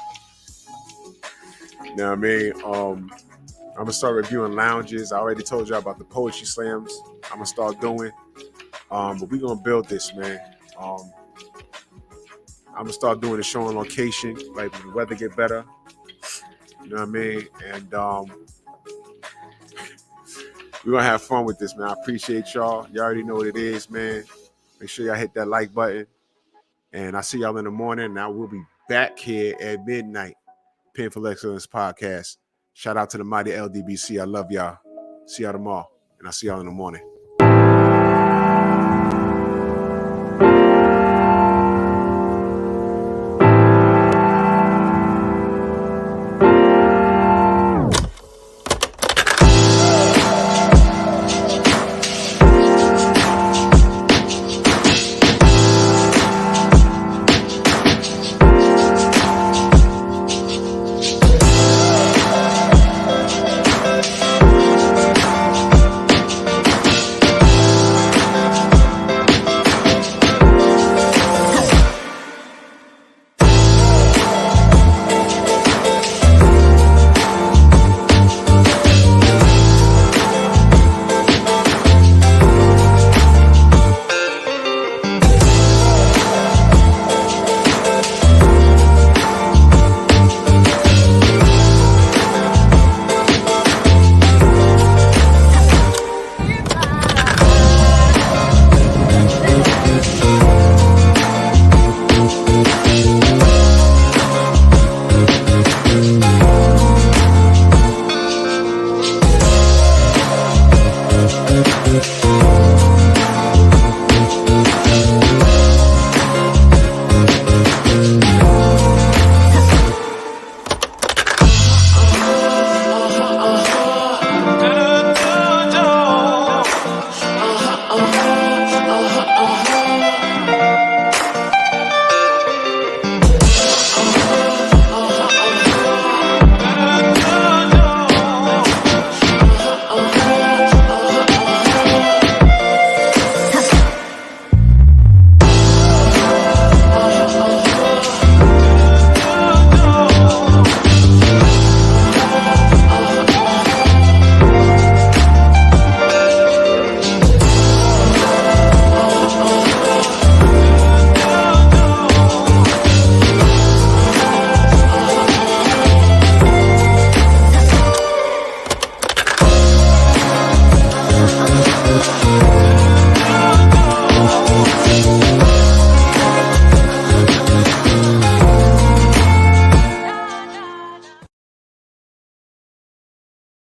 You know what I mean? I'm gonna start reviewing lounges. I already told you about the poetry slams. I'm gonna start doing. But we're gonna build this, man. I'm gonna start doing the show on location, like when the weather get better. You know what I mean? And we're gonna have fun with this, man. I appreciate y'all. Y'all already know what it is, man. Make sure y'all hit that like button. And I see y'all in the morning. And I will be back here at midnight. Painful Excellence Podcast. Shout out to the mighty LDBC. I love y'all. See y'all tomorrow. And I'll see y'all in the morning.